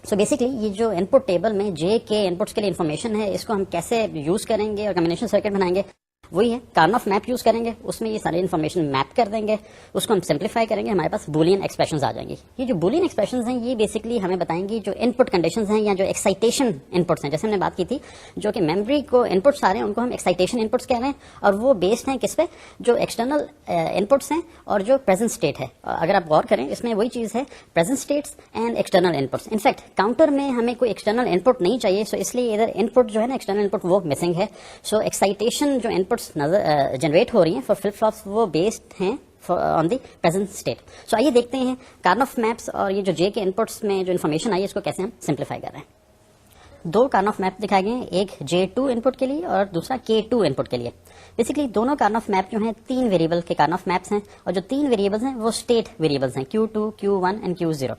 सो बेसिकली ये जो इनपुट टेबल में J के इनपुट्स के लिए इन्फॉर्मेशन है, इसको हम कैसे यूज करेंगे और कॉम्बिनेशन सर्किट बनाएंगे, वही है कार्नॉफ मैप यूज करेंगे। उसमें ये सारी इन्फॉर्मेशन मैप कर देंगे, उसको हम सिंप्लीफाई करेंगे, हमारे पास बूलियन एक्सप्रेशंस आ जाएंगी। ये जो बूलियन एक्सप्रेशंस हैं ये बेसिकली हमें बताएंगी जो इनपुट कंडीशंस हैं या जो एक्साइटेशन इनपुट्स हैं, जैसे हमने बात की थी, जो कि मेमोरी को इनपुट्स आ रहे हैं उनको हम एक्साइटेशन इनपुट्स कह रहे हैं और वो बेस्ड हैं किस पे? जो एक्सटर्नल इनपुट्स हैं और जो प्रेजेंट स्टेट है। अगर आप गौर करें इसमें वही चीज है, present states and external inputs. In fact counter में हमें कोई एक्सटर्नल इनपुट नहीं चाहिए, सो इसलिए इधर इनपुट जो है ना, एक्सटर्नल इनपुट वो मिसिंग है। सो एक्साइटेशन जो इनपुट्स नजर जनरेट हो रही हैं फॉर फ्लिप फ्लॉप्स वो बेस्ड हैं ऑन द प्रेजेंट स्टेट। सो आइए देखते हैं कार्नॉफ मैप्स और ये जो J के इनपुट्स में जो इन्फॉर्मेशन आई है इसको कैसे हम सिंप्लीफाई कर रहे हैं। 2 कार्नॉफ मैप दिखाए गए हैं, एक J2 इनपुट के लिए और दूसरा K2 इनपुट के लिए। बेसिकली दोनों कार्नॉफ मैप जो हैं 3 वेरिएबल के कार्नॉफ मैप्स हैं और जो 3 वेरिएबल्स हैं वो स्टेट वेरिएबल्स हैं, Q2 Q1 एंड Q0।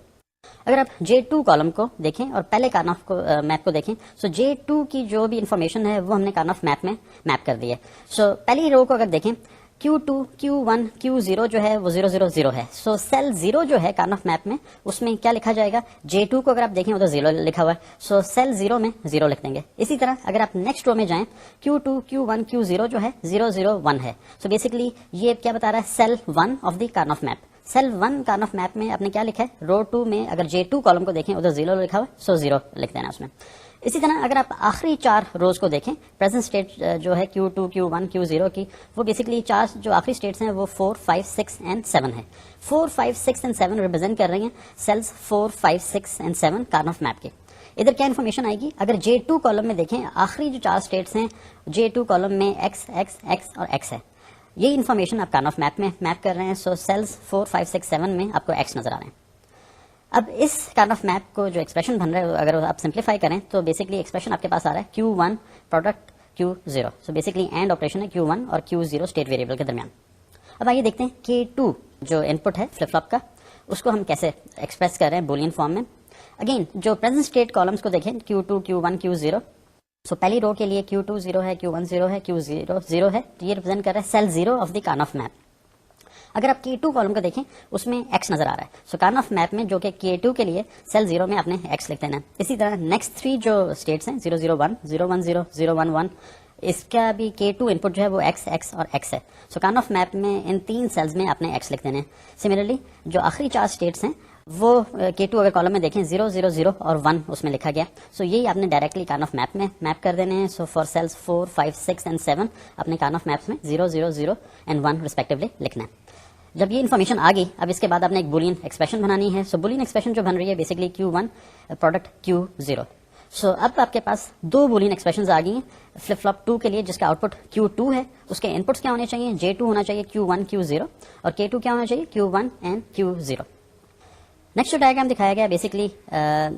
अगर आप J2 कॉलम को देखें और पहले कार्नॉफ को मैप को देखें, सो J2 की जो भी इंफॉर्मेशन है वो हमने कार्नॉफ मैप में मैप कर दी है। सो पहली रो को अगर देखें, Q2, Q1, Q0 जो है वो 0, 0, 0 है। सो सेल 0 जो है कार्नॉफ मैप में, उसमें क्या लिखा जाएगा, J2 को अगर आप देखें वो तो 0 लिखा हुआ है, सो सेल 0 में 0 लिख देंगे। इसी तरह अगर आप नेक्स्ट रो में जाएं, Q2, Q1, Q0 जो है 0, 0, 1 है। सो बेसिकली ये क्या बता रहा है, cell 1 of the Karnaugh map. Cell 1 Karnaugh map में आपने क्या लिखा है, रो 2 में अगर J2 कॉलम को देखें उधर 0 लिखा हुआ है, सो 0 लिख देना उसमें। इसी तरह अगर आप आखिरी 4 रोज को देखें, प्रेजेंट स्टेट जो है Q2, Q1, Q0 की, वो बेसिकली 4 जो आखिरी स्टेट्स हैं वो 4, 5, 6 एंड 7 है। 4, 5, 6 एंड 7 रिप्रेजेंट कर रही हैं सेल्स 4, 5, 6 एंड 7 कार्नॉफ मैप के। इधर क्या इन्फॉर्मेशन आएगी, अगर J2 कॉलम में देखें, आखिरी जो 4 स्टेट्स हैं J2 कॉलम में X, X, X और X है। ये इन्फॉर्मेशन आप कार्नॉफ मैप में मैप कर रहे हैं। सो सेल्स 4, 5, 6, 7 में आपको X नजर आ रहे हैं। अब इस कार्नॉफ मैप को जो एक्सप्रेशन बन रहा है, अगर आप सिंप्लीफाई करें तो बेसिकली एक्सप्रेशन आपके पास आ रहा है Q1 product Q0। So basically and operation है Q1 और Q0 स्टेट वेरिएबल के दरमियान। अब आइए देखते हैं K2 जो इनपुट है फ्लिप फ्लॉप का, उसको हम कैसे एक्सप्रेस कर रहे हैं बूलियन फॉर्म में। अगेन जो प्रेजेंट स्टेट कॉलम्स को देखें, Q2, Q1, Q0। सो पहली रो के लिए Q2 0 है, Q1 0 है, Q0 0 है, तो ये रिप्रेजेंट कर रहा है cell 0 of the Karnaugh map. अगर आप K2 कॉलम को देखें, उसमें X नजर आ रहा है। सो कार्नॉफ मैप में जो कि K2 के लिए सेल 0 में आपने X लिख देना है। इसी तरह नेक्स्ट 3 जो स्टेट्स हैं 0, 0, 1, 0, 1, 0, 0, 1, 1, इसका भी K2 इनपुट जो है वो X, X और X है। सो कार्नॉफ मैप में इन 3 सेल्स में आपने X लिख देना है। सिमिलरली जो आखिरी 4 स्टेट्स हैं वो K2 अगर कॉलम में देखें 0, 0, 0 और 1 उसमें लिखा गया। सो यही आपने डायरेक्टली कार्नॉफ मैप में मैप कर देने हैं। सो फॉर सेल्स 4, 5, 6 एंड 7 अपने कार्नॉफ मैप्स में 0, 0, 0 एंड 1 रिस्पेक्टिवली लिखना है। जब ये इन्फॉर्मेशन आ गई, अब इसके बाद आपने एक बूलियन एक्सप्रेशन बनानी है। सो बूलियन एक्सप्रेशन जो बन रही है बेसिकली Q1 प्रोडक्ट Q0। सो अब आपके पास 2 बूलियन एक्सप्रेशंस आ गई हैं फ्लिप फ्लॉप 2 के लिए, जिसका आउटपुट Q2 है। उसके इनपुट्स क्या होने चाहिए, J2 होना चाहिए Q1, Q0 और K2 क्या होना चाहिए, Q1 एंड Q0। नेक्स्ट जो डायग्राम दिखाया गया बेसिकली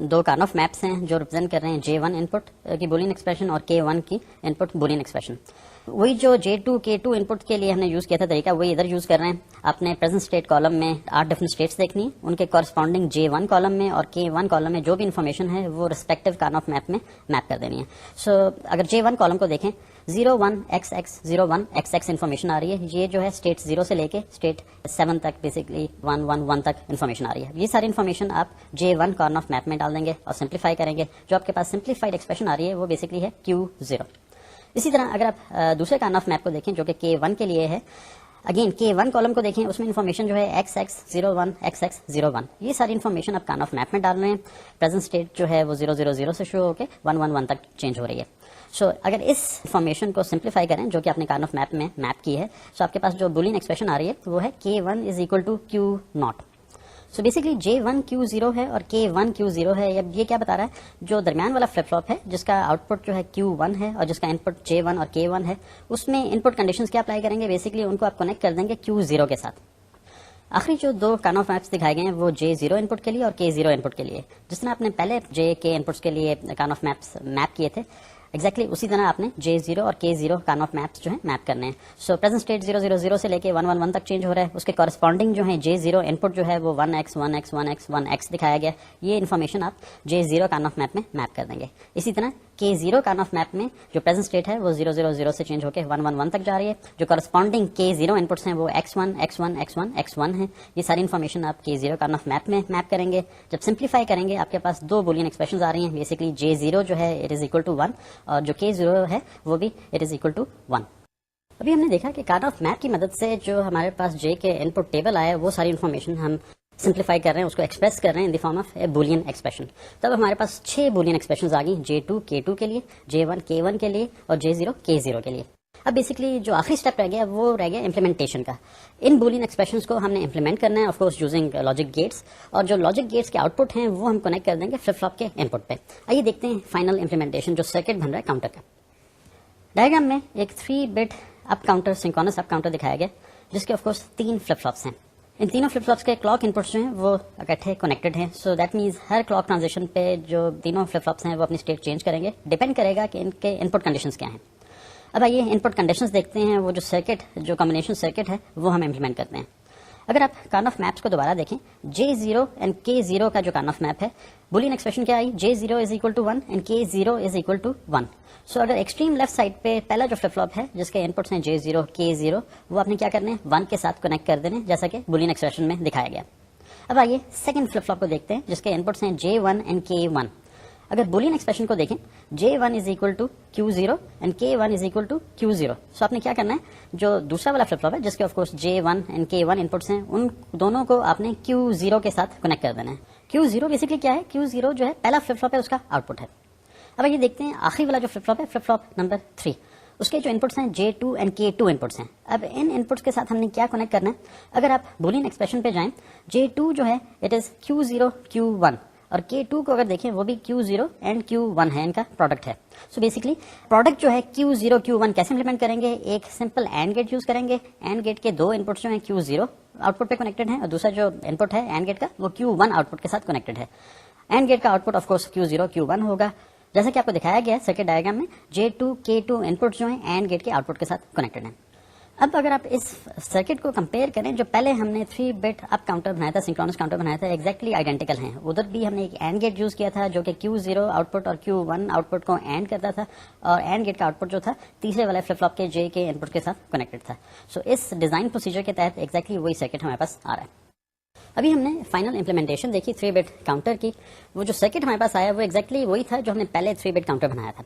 2 कार्नॉफ मैप्स हैं जो रिप्रेजेंट कर रहे हैं J1 इनपुट की बूलियन एक्सप्रेशन और K1 की इनपुट बूलियन एक्सप्रेशन। वही जो J2, K2 इनपुट के लिए हमने यूज किया था तरीका, वही इधर यूज कर रहे हैं। आपने प्रेजेंट स्टेट कॉलम में 8 डिफरेंट स्टेट्स देखनी है, उनके कॉरस्पॉन्डिंग J1 कॉलम में और K1 कॉलम में जो भी इन्फॉर्मेशन है वो रिस्पेक्टिव कार्नॉफ मैप में मैप कर देनी है। सो अगर J1 कॉलम को देखें, 0, 1, XX, 0, 1, XX इन्फॉर्मेशन आ रही है। ये जो है स्टेट 0 से लेके स्टेट 7 तक बेसिकली 1, 1, 1 तक इन्फॉर्मेशन आ रही है। ये सारी इन्फॉर्मेशन आप J1 कार्नॉफ मैप में डाल देंगे और सिंप्लीफाई करेंगे। जो आपके पास सिंप्लीफाइड एक्सप्रेशन आ रही है वो बेसिकली है Q0। इसी तरह अगर आप दूसरे कार्नॉफ मैप को देखें जो कि K1 के लिए है, अगेन K1 कॉलम को देखें, उसमें इन्फॉर्मेशन जो है XX 01, XX 01, ये सारी इन्फॉर्मेशन आप कार्नॉफ मैप में डाल रहे हैं। प्रेजेंट स्टेट जो है वो 000 से शुरू होकर 111 तक चेंज हो रही है। सो अगर इस इन्फॉर्मेशन को सिंप्लीफाई करें जो कि आपने कार्नॉफ मैप में मैप की है, सो आपके पास जो बूलियन एक्सप्रेशन आ रही है वो है K1 is equal to Q0। So basically J1 Q0 है और K1 Q0 है। अब ये क्या बता रहा है, जो दरमियान वाला फ्लिप फ्लॉप है जिसका आउटपुट जो है Q1 है और जिसका इनपुट J1 और K1 है, उसमें इनपुट कंडीशंस क्या अप्लाई करेंगे, बेसिकली उनको आप कनेक्ट कर देंगे Q0 के साथ। आखिरी जो 2 कार्नॉफ मैप्स दिखाए गए हैं वो J0 इनपुट के लिए और K0 इनपुट के लिए। जिस तरह आपने पहले J के इनपुट्स के लिए कार्नॉफ मैप्स मैप किए थे, एक्जैक्टली उसी तरह आपने J0 और K0 कार्नॉफ मैप्स जो है मैप करने हैं। सो प्रेजेंट स्टेट 000 से लेके 111 तक चेंज हो रहा है। उसके कॉरस्पॉन्डिंग जो है J0 इनपुट जो है वो 1x 1x 1x 1x दिखाया गया। ये इन्फॉर्मेशन आप J0 कार्नॉफ मैप में मैप कर देंगे। इसी तरह K0 कार्नॉफ मैप में जो प्रेजेंट स्टेट है वो 000 से चेंज होकर 111 तक जा रही है। जो कॉरस्पॉन्डिंग K0 इनपुट्स हैं वो x1 x1 x1 x1 है। ये सारी इन्फॉर्मेशन आप K0 कार्नॉफ मैप में मैप करेंगे। जब सिंप्लीफाई करेंगे आपके पास 2 बूलियन एक्सप्रेशंस आ रही हैं। बेसिकली J0 जो है इट इज इक्वल टू 1 और जो K0 है वो भी इट इज इक्वल टू 1। अभी हमने देखा कि कार्नॉफ मैप की मदद से जो हमारे पास J के इनपुट टेबल आया वो सारी इन्फॉर्मेशन हम सिंप्लीफाई कर रहे हैं, उसको एक्सप्रेस कर रहे हैं in the form of A Boolean expression. तब हमारे पास 6 बूलियन एक्सप्रेशंस आ गई, J2 K2 के लिए, J1 K1 के लिए और J0 K0 के लिए। अब बेसिकली जो आखिरी स्टेप रह गया वो रह गया इम्प्लीमेंटेशन का। इन बूलियन एक्सप्रेशंस को हमने इम्प्लीमेंट करना है, of course using logic gates, और जो लॉजिक गेट्स के आउटपुट हैं वो हम कनेक्ट कर देंगे फ्लिप फ्लॉप के इनपुट पे। आइए देखते हैं फाइनल इम्प्लीमेंटेशन जो सर्किट बन रहा है काउंटर का। डायग्राम में एक 3 bit up counter, synchronous up counter दिखाया गया, जिसके ऑफ कोर्स 3 फ्लिप फ्लॉप्स हैं। इन तीनों फ्लिप फ्लॉप्स के क्लॉक इनपुट्स जो हैं वो इकट्ठे कनेक्टेड हैं। So that means her clock transition पे जो तीनों फ्लिप फ्लॉप्स हैं वो अपनी स्टेट चेंज करेंगे। डिपेंड करेगा कि इनके इनपुट कंडीशंस क्या हैं। अब आइए इनपुट कंडीशंस देखते हैं। वो जो सर्किट, जो कॉम्बिनेशन सर्किट है वो हम इम्प्लीमेंट करते हैं। अगर आप कार्नॉफ मैप्स को दोबारा देखें, J0 एंड K0 का जो कार्नॉफ मैप है, बुलियन एक्सप्रेशन क्या आई, J0 is equal to 1 and K0 is equal to 1। So अगर एक्सट्रीम लेफ्ट साइड पे पहला जो फ्लिप फ्लॉप है जिसके इनपुट्स हैं J0 K0, वो आपने क्या करने हैं, 1 के साथ कनेक्ट कर देने, जैसा कि बुलियन एक्सप्रेशन में दिखाया गया। अब आइए सेकंड फ्लिप फ्लॉप को देखते हैं जिसके इनपुट्स हैं J1 एंड K1। अगर बुलियन एक्सप्रेशन को देखें, J1 is equal to Q0 and K1 is equal to Q0। So आपने क्या करना है, जो दूसरा वाला फ्लिप फ्लॉप है जिसके of course J1 and K1 inputs हैं, उन दोनों को आपने Q0 के साथ कनेक्ट कर देना है। Q0 बेसिकली क्या है, Q0 जो है पहला फ्लिप फ्लॉप है, उसका आउटपुट है। अब ये देखते हैं आखिरी वाला जो फ्लिप फ्लॉप है, फ्लिप फ्लॉप नंबर 3, उसके जो इनपुट्स हैं J2 एंड K2 इनपुट्स हैं। अब इन इनपुट्स के साथ हमने क्या कनेक्ट करना है, अगर आप बुलियन एक्सप्रेशन पे जाएं, J2 जो है इट इज Q0 Q1 और K2 को अगर देखें वो भी Q0 एंड Q1 है, इनका प्रोडक्ट है। सो बेसिकली प्रोडक्ट जो है Q0 Q1 कैसे इंप्लीमेंट करेंगे, एक सिंपल एंड गेट यूज करेंगे। एंड गेट के दो इनपुट्स जो हैं Q0 आउटपुट पे कनेक्टेड है और दूसरा जो इनपुट है एंड गेट का वो Q1 आउटपुट के साथ कनेक्टेड है। एंड गेट का output of course Q0 Q1 होगा, जैसा कि आपको दिखाया गया है सर्किट डायग्राम में। J2 K2 इनपुट जो हैं एंड गेट के आउटपुट के साथ कनेक्टेड हैं। अब अगर आप इस सर्किट को कंपेयर करें, जो पहले हमने 3 बिट अप काउंटर बनाया था, सिंक्रोनस काउंटर बनाया था, एग्जैक्टली आइडेंटिकल हैं। उधर भी हमने एक एंड गेट यूज किया था जो कि Q0 आउटपुट और Q1 आउटपुट को एंड करता था और एंड गेट का आउटपुट जो था तीसरे वाले फ्लिप फ्लॉप के J के इनपुट के साथ कनेक्टेड था। सो इस डिजाइन प्रोसीजर के तहत एग्जैक्टली वही सर्किट हमारे पास आ रहा है। अभी हमने फाइनल इंप्लीमेंटेशन देखी 3 बिट काउंटर की। वो जो सर्किट हमारे पास आया वो एग्जैक्टली वही था जो हमने पहले 3 बिट काउंटर बनाया था।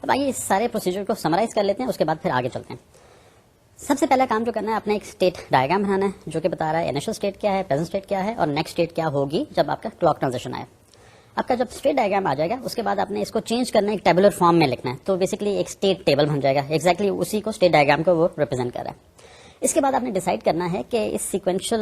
अब आइए इस सारे प्रोसीजर को समराइज कर लेते हैं, उसके बाद फिर आगे चलते हैं। सबसे पहला काम जो करना है, आपने एक स्टेट डायग्राम बनाना है जो कि बता रहा है इनिशियल स्टेट क्या है, प्रेजेंट स्टेट क्या है और नेक्स्ट स्टेट क्या होगी जब आपका क्लॉक ट्रांजिशन आए। आपका जब स्टेट डायग्राम आ जाएगा उसके बाद आपने इसको चेंज करना है, एक टेबुलर फॉर्म में लिखना है। तो बेसिकली एक स्टेट टेबल बन जाएगा, एग्जैक्टली उसी को स्टेट डायग्राम को वो रिप्रेजेंट कर रहा है। इसके बाद आपने डिसाइड करना है कि इस सीक्वेंशियल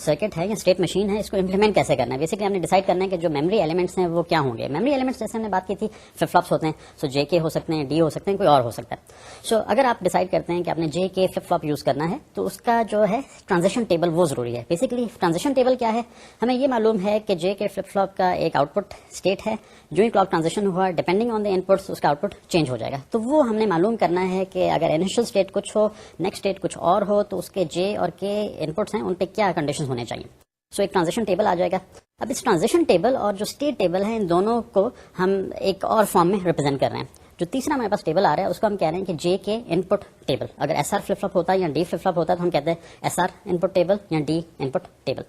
सर्किट है या स्टेट मशीन है, इसको इंप्लीमेंट कैसे करना है। बेसिकली आपने डिसाइड करना है कि जो मेमोरी एलिमेंट्स हैं वो क्या होंगे। मेमोरी एलिमेंट्स जैसे हमने बात की थी फ्लिप फ्लॉप्स होते हैं, सो JK हो सकते हैं, D हो सकते हैं, कोई और हो सकता है। सो अगर आप डिसाइड करते हैं कि आपने JK फ्लिप फ्लॉप यूज करना है तो उसका जो है ट्रांजिशन टेबल वो जरूरी है। बेसिकली ट्रांजिशन टेबल क्या है, हमें ये मालूम है कि JK फ्लिप फ्लॉप का एक आउटपुट स्टेट है, जो ही क्लॉक ट्रांजिशन हुआ डिपेंडिंग ऑन द इनपुट्स उसका आउटपुट चेंज हो जाएगा। तो वो हमने मालूम करना है कि अगर इनिशियल स्टेट कुछ हो, नेक्स्ट स्टेट कुछ और हो, तो उसके J और K इनपुट्स हैं उन पे क्या कंडीशंस होने चाहिए। सो एक ट्रांजिशन टेबल आ जाएगा। अब इस ट्रांजिशन टेबल और जो स्टेट टेबल है इन दोनों को हम एक और फॉर्म में रिप्रेजेंट कर रहे हैं। जो तीसरा हमारे पास टेबल आ रहा है उसको हम कह रहे हैं कि JK इनपुट टेबल। अगर SR फ्लिप फ्लॉप होता है या D फ्लिप फ्लॉप होता है तो हम कहते हैं SR इनपुट टेबल या D इनपुट टेबल।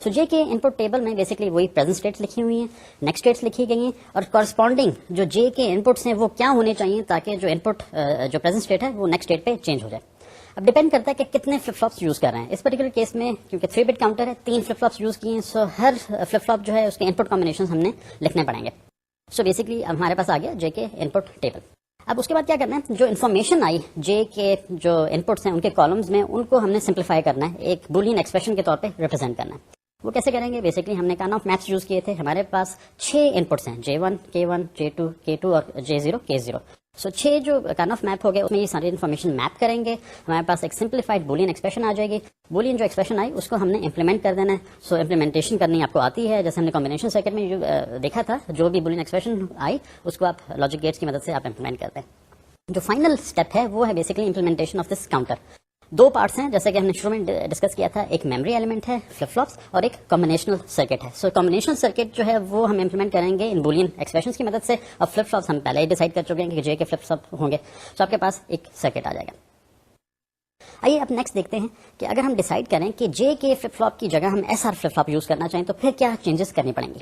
सो JK इनपुट टेबल में बेसिकली वही प्रेजेंट स्टेट्स लिखी हुई हैं, नेक्स्ट स्टेट्स लिखी गई हैं और कॉरस्पॉन्डिंग जो JK इनपुट्स हैं वो क्या होने चाहिए ताकि जो इनपुट जो प्रेजेंट स्टेट है वो नेक्स्ट स्टेट पे चेंज हो जाए। अब डिपेंड करता है कि कितने फ्लिप फ्लॉप्स यूज कर रहे हैं। इस पर्टिकुलर केस में क्योंकि 3 बिट काउंटर है, 3 फ्लिप फ्लॉप्स यूज किए हैं, सो हर फ्लिप फ्लॉप जो है उसके इनपुट कॉम्बिनेशन हमने लिखने पड़ेंगे। सो बेसिकली हमारे पास आ गया JK इनपुट टेबल। अब उसके बाद क्या करना है, जो इन्फॉर्मेशन आई JK जो इनपुट्स हैं उनके कॉलम्स में, उनको हमने सिंप्लीफाई करना है, एक बुलियन एक्सप्रेशन के तौर पे रिप्रेजेंट करना है। वो कैसे करेंगे, बेसिकली हमने कार्नॉफ मैप्स यूज किए थे। हमारे पास 6 इनपुट्स हैं, J1 K1 J2 K2 और J0 K0। सो 6 जो कार्नॉफ मैप हो गए उसमें ये सारी इन्फॉर्मेशन मैप करेंगे, हमारे पास एक सिंप्लीफाइड बुलियन एक्सप्रेशन आ जाएगी। बुलियन जो एक्सप्रेशन आई उसको हमने इंप्लीमेंट कर देना है। सो इंप्लीमेंटेशन करनी आपको आती है, जैसे हमने कॉम्बिनेशन सर्किट में देखा था, जो भी बुलियन एक्सप्रेशन आई उसको आप लॉजिक गेट्स की मदद से आप इंप्लीमेंट करते हैं। जो फाइनल स्टेप है वो है basically implementation of this counter. 2 parts हैं जैसे कि हमने शुरू में डिस्कस किया था, एक मेमोरी एलिमेंट है फ्लिप फ्लॉप्स और एक कॉम्बिनेशनल सर्किट है। सो कॉम्बिनेशनल सर्किट जो है वो हम इंप्लीमेंट करेंगे इन बुलियन एक्सप्रेशंस की मदद से और फ्लिप फ्लॉप्स हम पहले ही डिसाइड कर चुके हैं कि JK फ्लिप फ्लॉप होंगे। सो आपके पास एक सर्किट आ जाएगा। आइए अब नेक्स्ट देखते हैं कि अगर हम डिसाइड करें कि JK फ्लिप फ्लॉप की जगह हम SR फ्लिप फ्लॉप यूज करना चाहें तो फिर क्या चेंजेस करनी पड़ेंगी।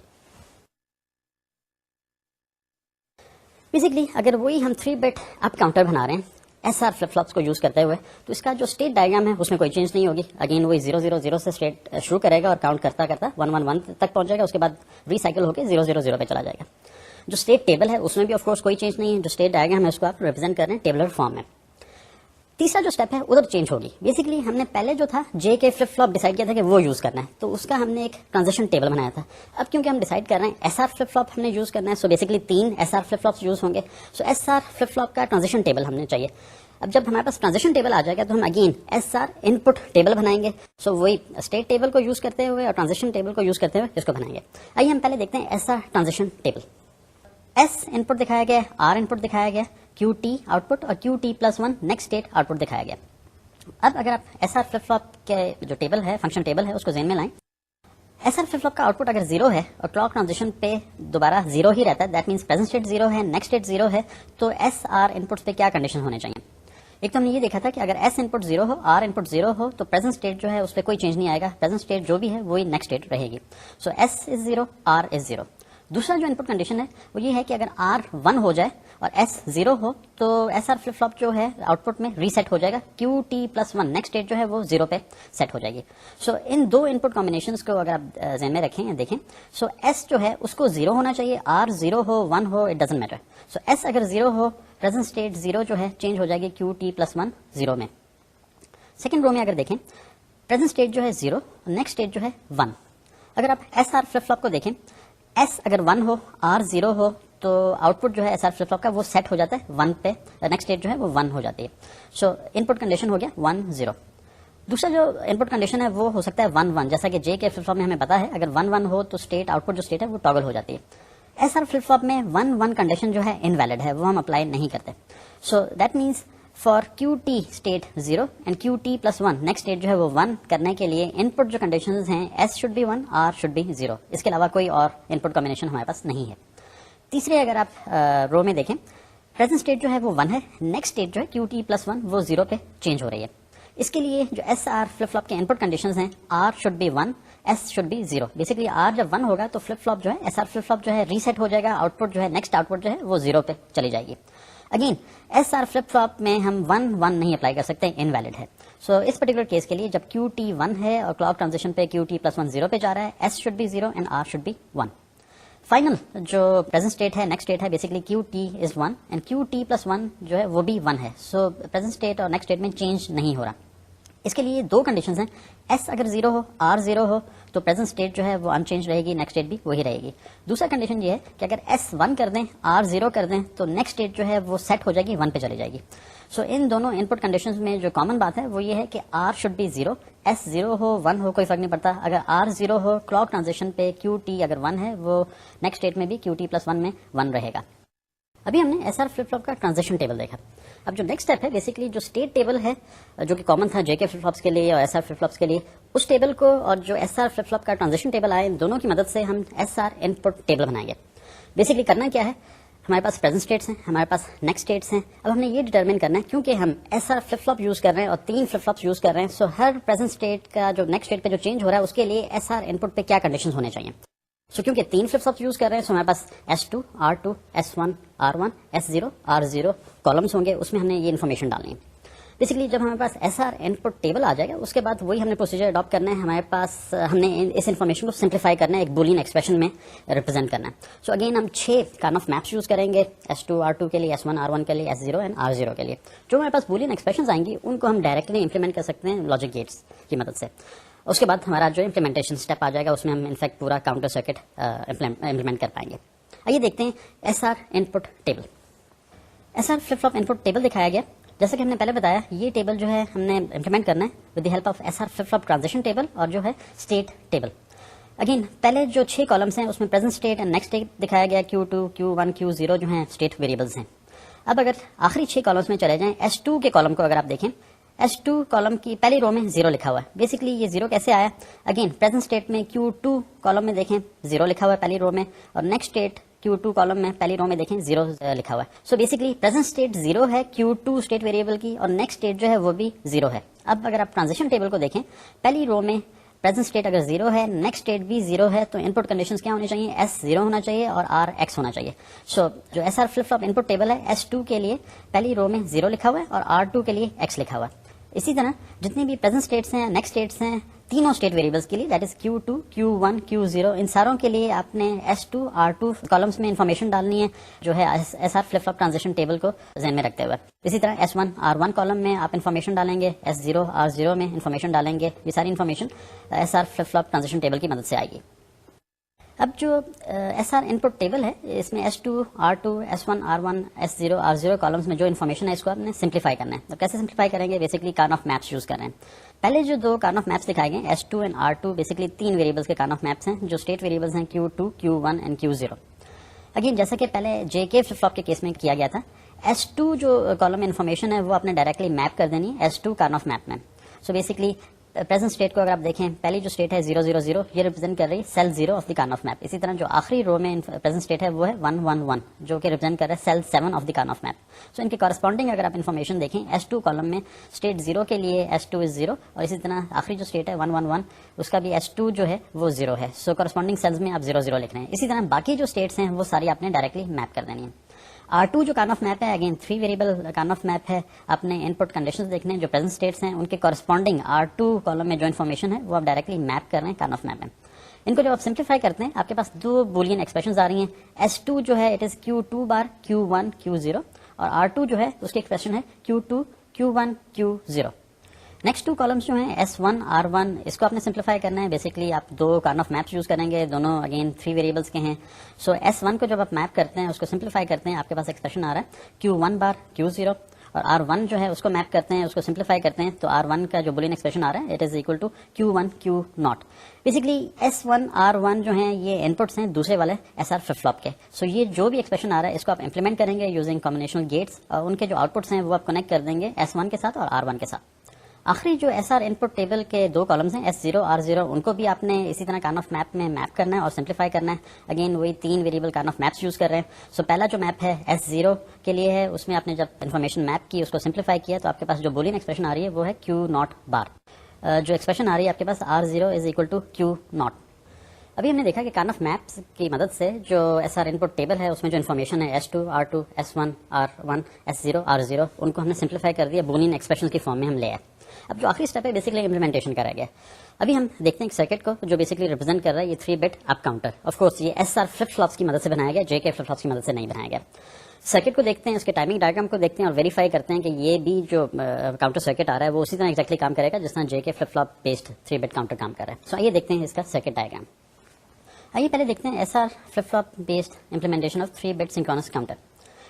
बेसिकली अगर वही हम 3 बिट अप काउंटर बना रहे हैं SR फ्लिप फ्लॉप्स को यूज करते हुए, तो इसका जो स्टेट डायग्राम है उसमें कोई चेंज नहीं होगी। अगेन वही 0 0 0 से स्टेट शुरू करेगा और काउंट करता करता 1 1 1 तक पहुंच जाएगा, उसके बाद रिसाइकिल होकर 0 0 0 पे चला जाएगा। जो स्टेट टेबल है उसमें भी ऑफ कोर्स कोई चेंज नहीं है। जो स्टेट डायग्राम है उसको आप रिप्रेजेंट कर रहे हैं टेबलर फॉर्म में। तीसरा जो स्टेप है उधर चेंज होगी। बेसिकली हमने पहले जो था JK फ्लिप फ्लॉप डिसाइड किया था कि वो यूज करना है, तो उसका हमने एक ट्रांजिशन टेबल बनाया था। अब क्योंकि हम डिसाइड कर रहे हैं SR फ्लिप फ्लॉप हमने यूज करना है, so basically 3 SR flip flops use होंगे। सो SR फ्लिप फ्लॉप का ट्रांजिशन टेबल हमने चाहिए। अब जब हमारे पास ट्रांजिशन टेबल आ जाएगा तो हम अगेन SR इनपुट टेबल बनाएंगे। सो वही स्टेट टेबल को यूज करते हुए और ट्रांजिशन टेबल को यूज करते हुए इसको बनाएंगे। आइए हम पहले देखते हैं SR transition table. S input दिखाया गया, R इनपुट दिखाया गया, QT आउटपुट और QT+1 नेक्स्ट स्टेट आउटपुट दिखाया गया। अब अगर आप एसआर फ्लिप फ्लॉप के जो टेबल है, फंक्शन टेबल है, उसको ज़हन में लाएं। एसआर फ्लिप फ्लॉप का आउटपुट अगर 0 है और क्लॉक ट्रांजिशन पे दोबारा 0 ही रहता है, दैट मीन्स प्रेजेंट स्टेट 0 है, नेक्स्ट स्टेट 0 है, तो एसआर इनपुट्स पे क्या कंडीशन होने चाहिए? एक तो हमने ये देखा था कि अगर एस इनपुट 0 हो, आर इनपुट 0 हो, तो प्रेजेंट स्टेट जो है उस पर कोई चेंज नहीं आएगा, प्रेजेंट स्टेट जो भी है वही नेक्स्ट स्टेट रहेगी। सो एस इज 0, आर इज 0। दूसरा जो इनपुट कंडीशन है वो ये है कि अगर आर 1 हो जाए और एस 0 हो तो एसआर फ्लिप फ्लॉप जो है आउटपुट में रीसेट हो जाएगा, Q T plus 1 next state जो है वो 0 पे सेट हो जाएगी। सो इन दो इनपुट कॉम्बिनेशंस को अगर आप ध्यान में रखें या देखें, सो एस जो है उसको 0 होना चाहिए, आर 0 हो, 1 हो, it doesn't matter. So S अगर 0 हो, प्रेजेंट स्टेट 0 जो है चेंज हो जाएगी क्यू टी प्लस 1 0 में। सेकेंड रो में अगर देखें, प्रेजेंट स्टेट जो है 0, नेक्स्ट स्टेट जो है 1। अगर आप एस आर फ्लिप फ्लॉप को देखें, एस अगर 1 हो, आर 0 हो, तो आउटपुट जो है एसआर फ्लिप फ्लॉप का वो सेट हो जाता है 1 पे, नेक्स्ट स्टेट जो है वो 1 हो जाती है। सो इनपुट कंडीशन हो गया 1 0। दूसरा जो इनपुट कंडीशन है वो हो सकता है 1 1, जैसा कि जे के फ्लिप फ्लॉप में हमें पता है अगर 1 1 हो तो स्टेट आउटपुट जो स्टेट है वो टॉगल हो जाती है। एसआर फ्लिप फ्लॉप में 1 1 कंडीशन जो है इनवैलिड है, वो हम अप्लाई नहीं करते। So that means for Q T state 0 and Q T plus 1 next state जो है वो 1 करने के लिए इनपुट जो कंडीशन हैं S should be 1, R should be 0। इसके अलावा कोई और इनपुट कॉम्बिनेशन हमारे पास नहीं है। तीसरे अगर आप रो में देखें, प्रेजेंट स्टेट जो है वो 1 है, नेक्स्ट स्टेट जो है क्यू टी प्लस 1 वो 0 पे चेंज हो रही है। इसके लिए जो एस आर फ्लिप फ्लॉप के इनपुट कंडीशंस हैं, R should be 1, S should be 0। Basically R जब 1 होगा तो फ्लिप फ्लॉप जो है एस आर फ्लिप फ्लॉप जो है रीसेट हो जाएगा, आउटपुट जो है नेक्स्ट आउटपुट जो है वो 0 पे चली जाएगी। Again S R flip flop में हम 1 1 नहीं अप्लाई कर सकते, इनवैलिड है। सो इस पर्टिकुलर केस के लिए जब क्यू टी 1 है और क्लॉक ट्रांजिशन पे क्यू टी प्लस 1 0 पे जा रहा है, S should be 0 and R should be 1। Final जो प्रेजेंट स्टेट है, नेक्स्ट स्टेट है, basically Q T is 1 and Q T plus 1 जो है वो भी 1 है। सो प्रेजेंट स्टेट और नेक्स्ट स्टेट में चेंज नहीं हो रहा। इसके लिए दो कंडीशंस हैं, एस अगर 0 हो, आर 0 हो तो प्रेजेंट स्टेट जो है वो अनचेंज रहेगी, नेक्स्ट स्टेट भी वही रहेगी। दूसरा कंडीशन ये है कि अगर एस 1 कर दें, आर 0 कर दें तो नेक्स्ट स्टेट जो है वो सेट हो जाएगी, 1 पे चली जाएगी। सो इन दोनों इनपुट कंडीशंस में जो कॉमन बात है वो ये है कि आर शुड बी 0, एस 0 हो, 1 हो, कोई फर्क नहीं पड़ता। अगर आर 0 हो, क्लॉक ट्रांजिशन पे क्यू टी अगर 1 है, वो नेक्स्ट स्टेट में भी क्यू टी प्लस 1 में 1 रहेगा। अभी हमने एसआर फ्लिप फ्लॉप का ट्रांजिशन टेबल देखा। अब जो नेक्स्ट स्टेप है, बेसिकली जो स्टेट टेबल है जो कि कॉमन था जेके फ्लिप फ्लॉप्स के लिए और एसआर फ्लिप फ्लॉप्स के लिए, उस टेबल को और जो एसआर फ्लिप फ्लॉप का ट्रांजिशन टेबल आए, इन दोनों की मदद से हम एसआर इनपुट टेबल बनाएंगे। बेसिकली करना क्या है, हमारे पास प्रेजेंट स्टेट्स हैं, हमारे पास नेक्स्ट स्टेट्स हैं। अब हमने ये डिटरमिन करना है, क्योंकि हम एसआर फ्लिप फ्लॉप यूज कर रहे हैं और 3 फ्लिप फ्लॉप्स यूज कर रहे हैं, सो हर प्रेजेंट स्टेट का जो नेक्स्ट स्टेट पे जो चेंज हो रहा है उसके लिए एसआर इनपुट पे क्या कंडीशंस होने चाहिए। सो क्योंकि 3 फ्लिप फ्लॉप्स यूज कर रहे हैं, सो हमारे पास S2, R2, S1, R1, S0, R0 columns होंगे, उसमें हमने ये इन्फॉर्मेशन डालनी है। बेसिकली जब हमारे पास एसआर इनपुट टेबल आ जाएगा उसके बाद वही हमने प्रोसीजर अडॉप्ट करना है। हमारे पास हमने इस इन्फॉर्मेशन को सिंप्लीफाई करना है, एक बूलियन एक्सप्रेशन में रिप्रेजेंट करना है। सो अगेन हम 6 कार्नॉफ मैप्स यूज करेंगे, S2, R2 के लिए, S1, R1 के लिए, S0 एंड R0 के लिए। जो हमारे पास बूलियन एक्सप्रेशन आएंगी उनको हम डायरेक्टली इंप्लीमेंट कर सकते हैं लॉजिक गेट्स की मदद से। उसके बाद हमारा जो इम्प्लीमेंटेशन स्टेप आ जाएगा उसमें हम इनफैक्ट पूरा काउंटर सर्किट इम्प्लीमेंट कर पाएंगे। आइए देखते हैं SR input table. SR flip flop input table दिखाया गया। जैसा कि हमने पहले बताया, ये टेबल जो है हमने इम्प्लीमेंट करना है with the help of SR flip flop transition table और जो है स्टेट टेबल। अगेन पहले जो 6 कॉलम्स हैं उसमें present state and next state दिखाया गया, Q2, Q1, Q0 जो हैं स्टेट वेरिएबल्स हैं। अब अगर आखिरी 6 कॉलम्स में चले जाएं, S2 के कॉलम को अगर आप देखें, S2 कॉलम की पहली रो में 0 लिखा हुआ है। बेसिकली ये 0 कैसे आया, अगेन प्रेजेंट स्टेट में Q2 कॉलम में देखें 0 लिखा हुआ है पहली रो में, और नेक्स्ट स्टेट Q2 कॉलम में पहली रो में देखें 0 लिखा हुआ है। सो बेसिकली प्रेजेंट स्टेट 0 है Q2 स्टेट वेरिएबल की, और नेक्स्ट स्टेट जो है वो भी 0 है। अब अगर आप ट्रांजिशन टेबल को देखें, पहली रो में प्रेजेंट स्टेट अगर 0 है, नेक्स्ट स्टेट भी 0 है, तो इनपुट कंडीशंस क्या होनी चाहिए, S 0 होना चाहिए और R X होना चाहिए। सो जो SR flip flop input table है, S2 के लिए पहली रो में 0 लिखा हुआ है और R2 के लिए X लिखा हुआ है। इसी तरह जितने भी प्रेजेंट स्टेट्स हैं, नेक्स्ट स्टेट्स हैं, तीनों स्टेट वेरिएबल्स के लिए, that is Q2, Q1, Q0, इन सारों के लिए आपने S2, R2 कॉलम्स में इंफॉर्मेशन डालनी है जो है SR flip flop transition table को ध्यान में रखते हुए। इसी तरह S1, R1 कॉलम में आप इंफॉर्मेशन डालेंगे, S0, R0 में इंफॉर्मेशन डालेंगे। ये सारी information SR flip flop transition table की मदद से आएगी। अब जो एसआर इनपुट टेबल है, इसमें S2, R2, S1, R1, S0, R0 columns में जो इन्फॉर्मेशन है इसको आपने सिंप्लीफाई करना है। तो कैसे सिंप्लीफाई करेंगे, बेसिकली कार्नॉफ मैप्स यूज कर रहे हैं। पहले जो 2 कार्नॉफ मैप्स दिखाए गए S2 and R2, basically 3 variables के कार्नॉफ मैप्स हैं जो स्टेट वेरिएबल्स हैं Q2, Q1 and Q0। Again जैसा कि पहले जेके फ्लिप फ्लॉप के केस में किया गया था, S2 जो कॉलम में इन्फॉर्मेशन है वो आपने डायरेक्टली मैप कर देनी है S2 कार्नॉफ मैप में। सो बेसिकली प्रेजेंट स्टेट को अगर आप देखें, पहली जो स्टेट है 000, ये रिप्रेजेंट कर रही है cell 0 of the Karnaugh map. इसी तरह जो आखिरी रो में प्रेजेंट स्टेट है वो है 111, जो कि रिप्रेजेंट कर रहा है cell 7 of the Karnaugh map. सो इनके कॉरेस्पॉन्डिंग अगर आप इन्फॉर्मेशन देखें, S2 कॉलम में स्टेट 0 के लिए S2 इज 0, और इसी तरह आखिरी जो स्टेट है 111 उसका भी S2 जो है वो 0 है। सो कॉरेस्पॉन्डिंग सेल्स में आप 0 लिख रहे हैं। इसी तरह बाकी जो स्टेट्स हैं वो सारी आपने डायरेक्टली मैप कर देनी है। R2 जो कार्नॉफ मैप है, अगेन 3 वेरिएबल कार्नॉफ मैप है। आपने इनपुट कंडीशंस देखने हैं जो प्रेजेंट स्टेट्स हैं, उनके कॉरेस्पॉन्डिंग R2 कॉलम में जो इन्फॉर्मेशन है वो आप डायरेक्टली मैप कर रहे हैं कार्नॉफ मैप में। इनको जब आप सिंप्लीफाई करते हैं, आपके पास दो बूलियन एक्सप्रेशंस आ रही हैं। S2 जो है it is Q2 bar Q1 Q0, और R2 जो है उसकी एक्सप्रेशन है Q2 Q1 Q0। Next two columns जो हैं S1 R1, इसको आपने सिंप्लीफाई करना है। बेसिकली आप दो कार्नॉफ मैप्स यूज करेंगे, दोनों अगेन 3 वेरिएबल्स के हैं। सो S1 को जब आप मैप करते हैं, उसको सिंप्लीफाई करते हैं, आपके पास एक्सप्रेशन आ रहा है Q1 बार Q0, और R1 जो है उसको मैप करते हैं, उसको सिंप्लीफाई करते हैं, तो R1 का जो बूलियन एक्सप्रेशन आ रहा है it is equal to Q1 Q0। Basically S1 R1 जो हैं ये इनपुट्स हैं दूसरे वाले SR फ्लिप फ्लॉप के। सो ये जो भी एक्सप्रेशन आ रहा है इसको आप इंप्लीमेंट करेंगे यूजिंग कॉम्बिनेशनल गेट्स, और उनके जो आउटपुट्स हैं वो आप कनेक्ट कर देंगे S1 के साथ और R1 के साथ। आखिरी जो SR इनपुट टेबल के दो कॉलम्स हैं S0 R0, उनको भी आपने इसी तरह कार्नॉफ मैप में मैप करना है और सिंप्लीफाई करना है। अगेन वही 3 वेरिएबल कार्नॉफ मैप्स यूज कर रहे हैं। सो पहला जो मैप है S0 के लिए है, उसमें आपने जब इन्फॉर्मेशन मैप की, उसको सिंप्लीफाई किया, तो आपके पास जो बूलियन एक्सप्रेशन आ रही है वो है Q0 बार। जो एक्सप्रेशन आ रही है आपके पास R0 is equal to Q0। अभी हमने देखा कि कार्नॉफ मैप्स की मदद से जो SR इनपुट टेबल है उसमें जो इन्फॉर्मेशन है S2 R2 S1 R1 S0 R0, उनको हमने सिंप्लीफाई कर दिया, बूलियन एक्सप्रेशन की फॉर्म में हम ले आए। अब जो आखिरी स्टेप है बेसिकली इम्प्लीमेंटेशन करा गया। अभी हम देखते हैं एक सर्किट को जो बेसिकली रिप्रेजेंट कर रहा है ये 3 bit up counter. Of course ये SR फ्लिप फ्लॉप्स की मदद से बनाया गया, JK फ्लिप फ्लॉप्स की मदद से नहीं बनाया गया। सर्किट को देखते हैं, उसके टाइमिंग डायग्राम को देखते हैं और वेरीफाई करते हैं कि ये भी जो काउंटर सर्किट आ रहा है वो उसी तरह एक्जैक्टली काम करेगा जिस तरह JK flip flop based 3 bit counter काम कर रहा है। सो आइए देखते हैं इसका सर्किट डायग्राम। आइए पहले देखते हैं SR flip flop based implementation of 3 bit synchronous counter.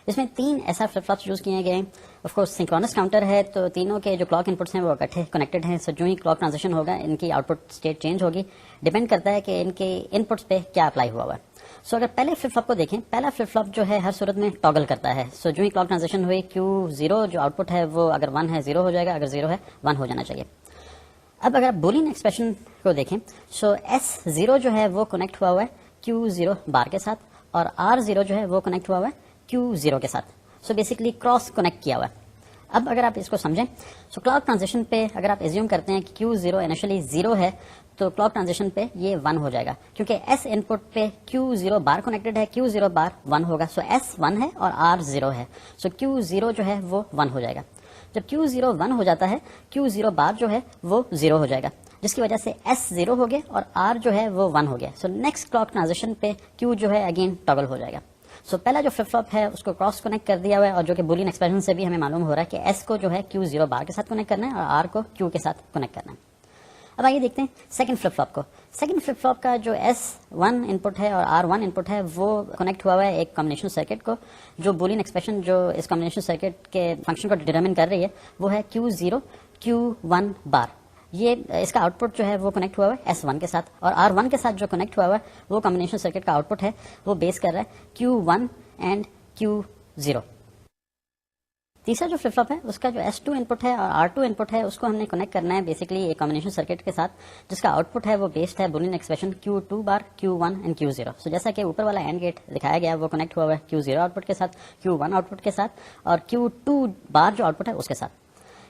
इसमें 3 SR फ्लिप फ्लॉप्स यूज किए गए हैं। ऑफ कोर्स सिंक्रोनस काउंटर है तो तीनों के जो क्लॉक इनपुट्स हैं वो इकट्ठे कनेक्टेड हैं। सो जो ही क्लॉक ट्रांजिशन होगा इनकी आउटपुट स्टेट चेंज होगी, डिपेंड करता है कि इनके इनपुट्स पे क्या अप्लाई हुआ है। सो अगर पहले फ्लिप फ्लॉप को देखें, पहला फ्लिप फ्लॉप जो है हर सूरत में टॉगल करता है। सो जो ही क्लॉक ट्रांजिशन हुई Q0 जो आउटपुट है वो अगर 1 है 0 हो जाएगा, अगर 0 है 1 हो जाना चाहिए। अब अगर आप बूलियन एक्सप्रेशन को देखें, सो S0 जो है वो कनेक्ट हुआ है Q0 बार के साथ, और R0 जो है वो कनेक्ट हुआ है Q0 के साथ। सो बेसिकली क्रॉस कनेक्ट किया हुआ है। अब अगर आप इसको समझें, सो क्लॉक ट्रांजिशन पे अगर आप एज्यूम करते हैं कि Q0 इनिशियली 0 है, तो क्लॉक ट्रांजिशन पे ये 1 हो जाएगा, क्योंकि S इनपुट पे Q0 बार कनेक्टेड है, Q0 बार 1 होगा। सो S 1 है और R 0 है, सो Q0 जो है वो 1 हो जाएगा। जब Q0 1 हो जाता है, Q0 बार जो है वो 0 हो जाएगा, जिसकी वजह से S 0 हो गया और R जो है वो 1 हो गया। सो नेक्स्ट क्लॉक ट्रांजिशन पे Q जो है अगेन टॉगल हो जाएगा। सो पहला जो फ्लिप फ्लॉप है उसको क्रॉस कनेक्ट कर दिया हुआ है, और जो कि बूलियन एक्सप्रेशन से भी हमें मालूम हो रहा है कि S को जो है Q0 बार के साथ कनेक्ट करना है और R को Q के साथ कनेक्ट करना है। अब आइए देखते हैं सेकंड फ्लिप फ्लॉप को। सेकंड फ्लिप फ्लॉप का जो S1 इनपुट है और R1 इनपुट है वो कनेक्ट हुआ है एक कॉम्बिनेशन सर्किट को। जो बूलियन एक्सप्रेशन जो इस कॉम्बिनेशन सर्किट के फंक्शन को डिटरमिन कर रही है वो है Q0 Q1 बार। ये इसका आउटपुट जो है वो कनेक्ट हुआ है S1 के साथ, और R1 के साथ जो कनेक्ट हुआ है वो कॉम्बिनेशन सर्किट का आउटपुट है वो बेस कर रहा है Q1 एंड Q0। तीसरा जो फ्लिप फ्लॉप है उसका जो S2 इनपुट है और R2 इनपुट है उसको हमने कनेक्ट करना है बेसिकली एक कॉम्बिनेशन सर्किट के साथ, जिसका आउटपुट है वो बेस्ड है Boolean expression Q2 bar Q1 and Q0। सो जैसा कि ऊपर वाला एंड गेट दिखाया गया वो कनेक्ट हुआ है Q0 आउटपुट के साथ, Q1 आउटपुट के साथ, और Q2 बार जो आउटपुट है उसके साथ।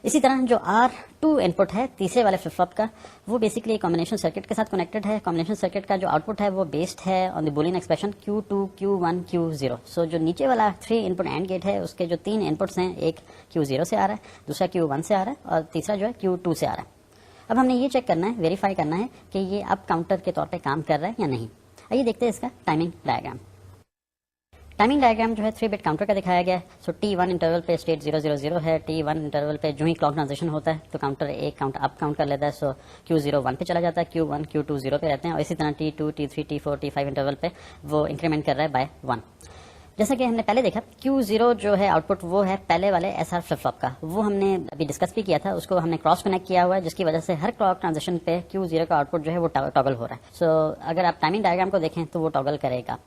इसी तरह जो R2 इनपुट है तीसरे वाले फ्लिप फ्लॉप का वो बेसिकली कॉम्बिनेशन सर्किट के साथ कनेक्टेड है। कॉम्बिनेशन सर्किट का जो आउटपुट है वो बेस्ड है on the Boolean expression Q2 Q1 Q0। सो जो नीचे वाला 3 इनपुट एंड गेट है उसके जो 3 इनपुट्स हैं, एक Q0 से आ रहा है, दूसरा Q1 से आ रहा है और तीसरा जो है Q2 से आ रहा है। अब हमने ये चेक करना है, वेरीफाई करना है कि ये अप काउंटर के तौर पर काम कर रहा है या नहीं। आइए देखते हैं इसका टाइमिंग डायग्राम। टाइमिंग डायग्राम जो है 3 बिट काउंटर का दिखाया गया है। सो T1 इंटरवल पे स्टेट 000 है, T1 इंटरवल पे जो ही क्लॉक ट्रांजिशन होता है तो काउंटर एक काउंट अप काउंट कर लेता है। सो Q0 1 पे चला जाता है, Q1 Q2 0 पे रहते हैं, और इसी तरह T2 T3 T4 T5 interval पे वो इंक्रीमेंट कर रहा है बाय 1। जैसा कि हमने पहले देखा Q0 जो है आउटपुट वो है पहले वाले SR फ्लिप फ्लॉप का, वो हमने अभी डिस्कस भी किया था, उसको हमने क्रॉस कनेक्ट किया हुआ है, जिसकी वजह से हर क्लॉक ट्रांजिशन पे Q0 का आउटपुट जो है वो टॉगल हो रहा है। सो अगर आप टाइमिंग डायग्राम को देखें तो वो टॉगल करेगा।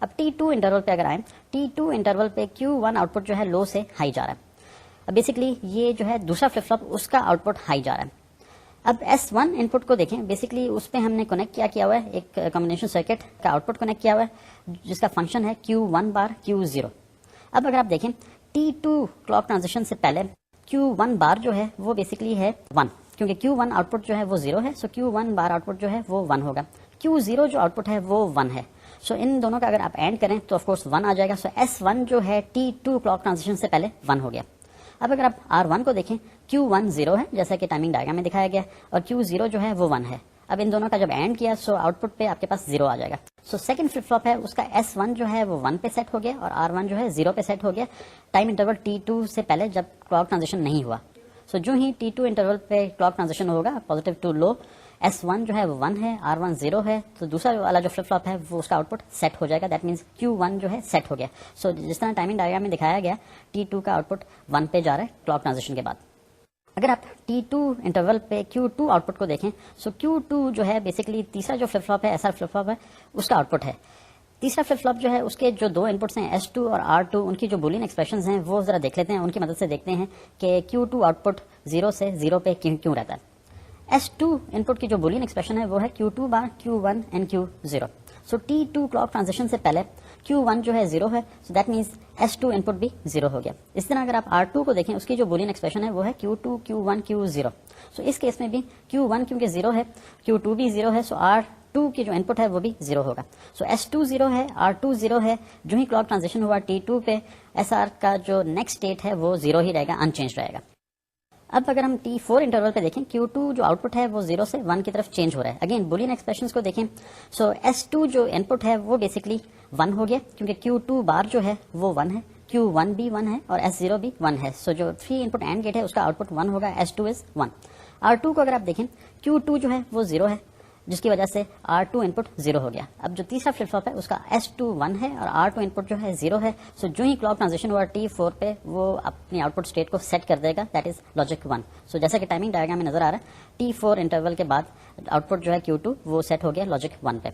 अब T2 इंटरवल पे अगर आए, T2 इंटरवल पे Q1 आउटपुट जो है लो से हाई जा रहा है। अब बेसिकली ये जो है दूसरा फ्लिप फ्लॉप उसका आउटपुट हाई जा रहा है। अब S1 इनपुट को देखें, बेसिकली उस पे हमने कनेक्ट किया हुआ है, एक कॉम्बिनेशन सर्किट का आउटपुट कनेक्ट किया हुआ है जिसका फंक्शन है Q1 बार Q0। अब अगर आप देखें T2 क्लॉक ट्रांजिशन से पहले Q1 बार जो है वो बेसिकली है 1, क्योंकि Q1 आउटपुट जो है वो 0 है, सो Q1 बार आउटपुट जो है वो 1 होगा। Q0 जो आउटपुट है वो 1 है, सो इन दोनों का अगर आप एंड करें तो ऑफकोर्स 1 आ जाएगा। सो S1 जो है T2 क्लॉक ट्रांजिशन से पहले 1 हो गया। अब अगर आप R1 को देखें, Q1 0 है जैसा कि टाइमिंग डायग्राम में दिखाया गया, और Q0 जो है वो 1 है। अब इन दोनों का जब एंड किया सो आउटपुट पे आपके पास 0 आ जाएगा। सो सेकंड फ्लिप फ्लॉप है उसका S1 जो है वो 1 पे सेट हो गया और R1 जो है 0 पे सेट हो गया टाइम इंटरवल T2 से पहले जब क्लॉक ट्रांजिशन नहीं हुआ। सो जो ही T2 इंटरवल पे क्लॉक ट्रांजिशन होगा पॉजिटिव टू लो, S1 जो है वो 1 है, R1 0 है, तो दूसरा वाला जो फ्लिप फ्लॉप है वो उसका आउटपुट सेट हो जाएगा। दैट मीन्स Q1 जो है सेट हो गया। सो जिस तरह टाइमिंग डायग्राम में दिखाया गया T2 का आउटपुट 1 पे जा रहा है क्लॉक ट्रांजिशन के बाद। अगर आप T2 इंटरवल पे Q2 आउटपुट को देखें, सो Q2 जो है बेसिकली तीसरा जो फ्लिप फ्लॉप है SR फ्लिप फ्लॉप है उसका आउटपुट है। तीसरा फ्लिप फ्लॉप जो है उसके जो दो इनपुट्स हैं S2 और R2, उनकी जो बूलियन एक्सप्रेशंस हैं वो जरा देख लेते हैं, उनकी मदद से देखते हैं कि Q2 आउटपुट 0 से 0 पे क्यों रहता है। S2 इनपुट की जो बूलियन एक्सप्रेशन है वो है Q2 bar Q1 and Q0। So T2 clock transition से पहले Q1 जो है 0 है, so that means S2 input भी 0 हो गया। इस तरह अगर आप R2 को देखें, उसकी जो बूलियन एक्सप्रेशन है वो है Q2 Q1 Q0। सो इस केस में भी Q1 क्योंकि 0 है, Q2 भी 0 है, सो R2 की जो इनपुट है वो भी 0 होगा। सो S2 0 है, R2 0 है, जो ही क्लॉक ट्रांजिशन हुआ T2 पे SR का जो नेक्स्ट स्टेट है वो 0 ही रहेगा, अनचेंज रहेगा। अब अगर हम T4 इंटरवल पे देखें, Q2 जो आउटपुट है वो 0 से 1 की तरफ चेंज हो रहा है। अगेन बूलियन एक्सप्रेशंस को देखें, सो S2 जो इनपुट है वो बेसिकली 1 हो गया क्योंकि Q2 बार जो है वो 1 है, Q1 भी 1 है और S0 भी 1 है। सो जो 3 इनपुट एंड गेट है उसका आउटपुट 1 होगा, S2 इज 1। R2 को अगर आप देखें, Q2 जो है वो 0 है जिसकी वजह से R2 इनपुट 0 हो गया। अब जो तीसरा फ्लिप फ्लॉप है उसका S2 1 है और R2 इनपुट जो है 0 है। सो जो ही क्लॉक ट्रांजिशन हुआ T4 पे वो अपनी आउटपुट स्टेट को सेट कर देगा, दैट इज लॉजिक 1। सो जैसा कि टाइमिंग डायग्राम में नजर आ रहा है T4 इंटरवल के बाद आउटपुट जो है Q2 वो सेट हो गया लॉजिक 1 पे।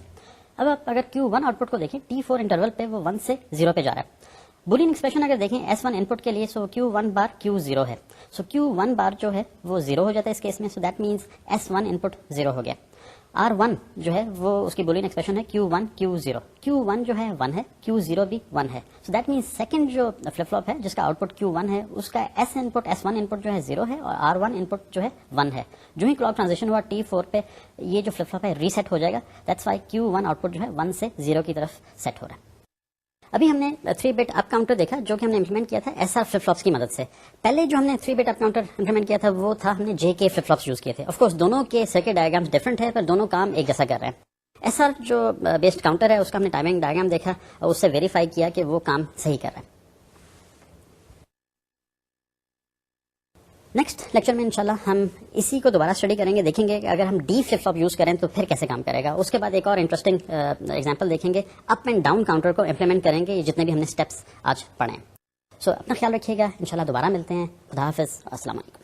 अब आप अगर Q1 आउटपुट को देखें, T4 इंटरवल पे वो 1 से 0 पे जा रहा है। बूलियन एक्सप्रेशन अगर देखें S1 इनपुट के लिए, सो Q1 बार Q0 है, सो Q1 बार जो है वो 0 हो जाता है इस केस में। So that means S1 input 0 हो गया। R1 जो है वो उसकी बूलियन एक्सप्रेशन है Q1 Q0। Q1 जो है 1 है, Q0 भी 1 है। सो दैट मीन्स सेकंड जो फ्लिप फ्लॉप है जिसका आउटपुट Q1 है उसका S1 इनपुट जो है 0 है और R1 इनपुट जो है 1 है। जो ही क्लॉक ट्रांजिशन हुआ T4 पे ये जो फ्लिप फ्लॉप है रीसेट हो जाएगा। दैट्स वाई Q1 आउटपुट जो है 1 से 0 की तरफ सेट हो रहा है। अभी हमने 3 बिट अप काउंटर देखा जो कि हमने इंप्लीमेंट किया था SR फ्लिप फ्लॉप्स की मदद से। पहले जो हमने 3 बिट अप काउंटर इंप्लीमेंट किया था वो था हमने JK फ्लिप फ्लॉप्स यूज किए थे। ऑफ कोर्स दोनों के सर्किट डायग्राम्स डिफरेंट है पर दोनों काम एक जैसा कर रहे हैं। SR जो बेस्ड काउंटर है उसका हमने टाइमिंग डायग्राम देखा और उससे वेरीफाई किया कि वो काम सही कर रहा है। नेक्स्ट लेक्चर में इंशाल्लाह हम इसी को दोबारा स्टडी करेंगे, देखेंगे कि अगर हम D फ्लिप फ्लॉप यूज करें तो फिर कैसे काम करेगा। उसके बाद एक और इंटरेस्टिंग एग्जांपल देखेंगे, अप एंड डाउन काउंटर को इंप्लीमेंट करेंगे, ये जितने भी हमने स्टेप्स आज पढ़े हैं। सो अपना ख्याल रखिएगा, इंशाल्लाह दोबारा मिलते हैं। खुदा हाफिज़, अस्सलाम वालेकुम।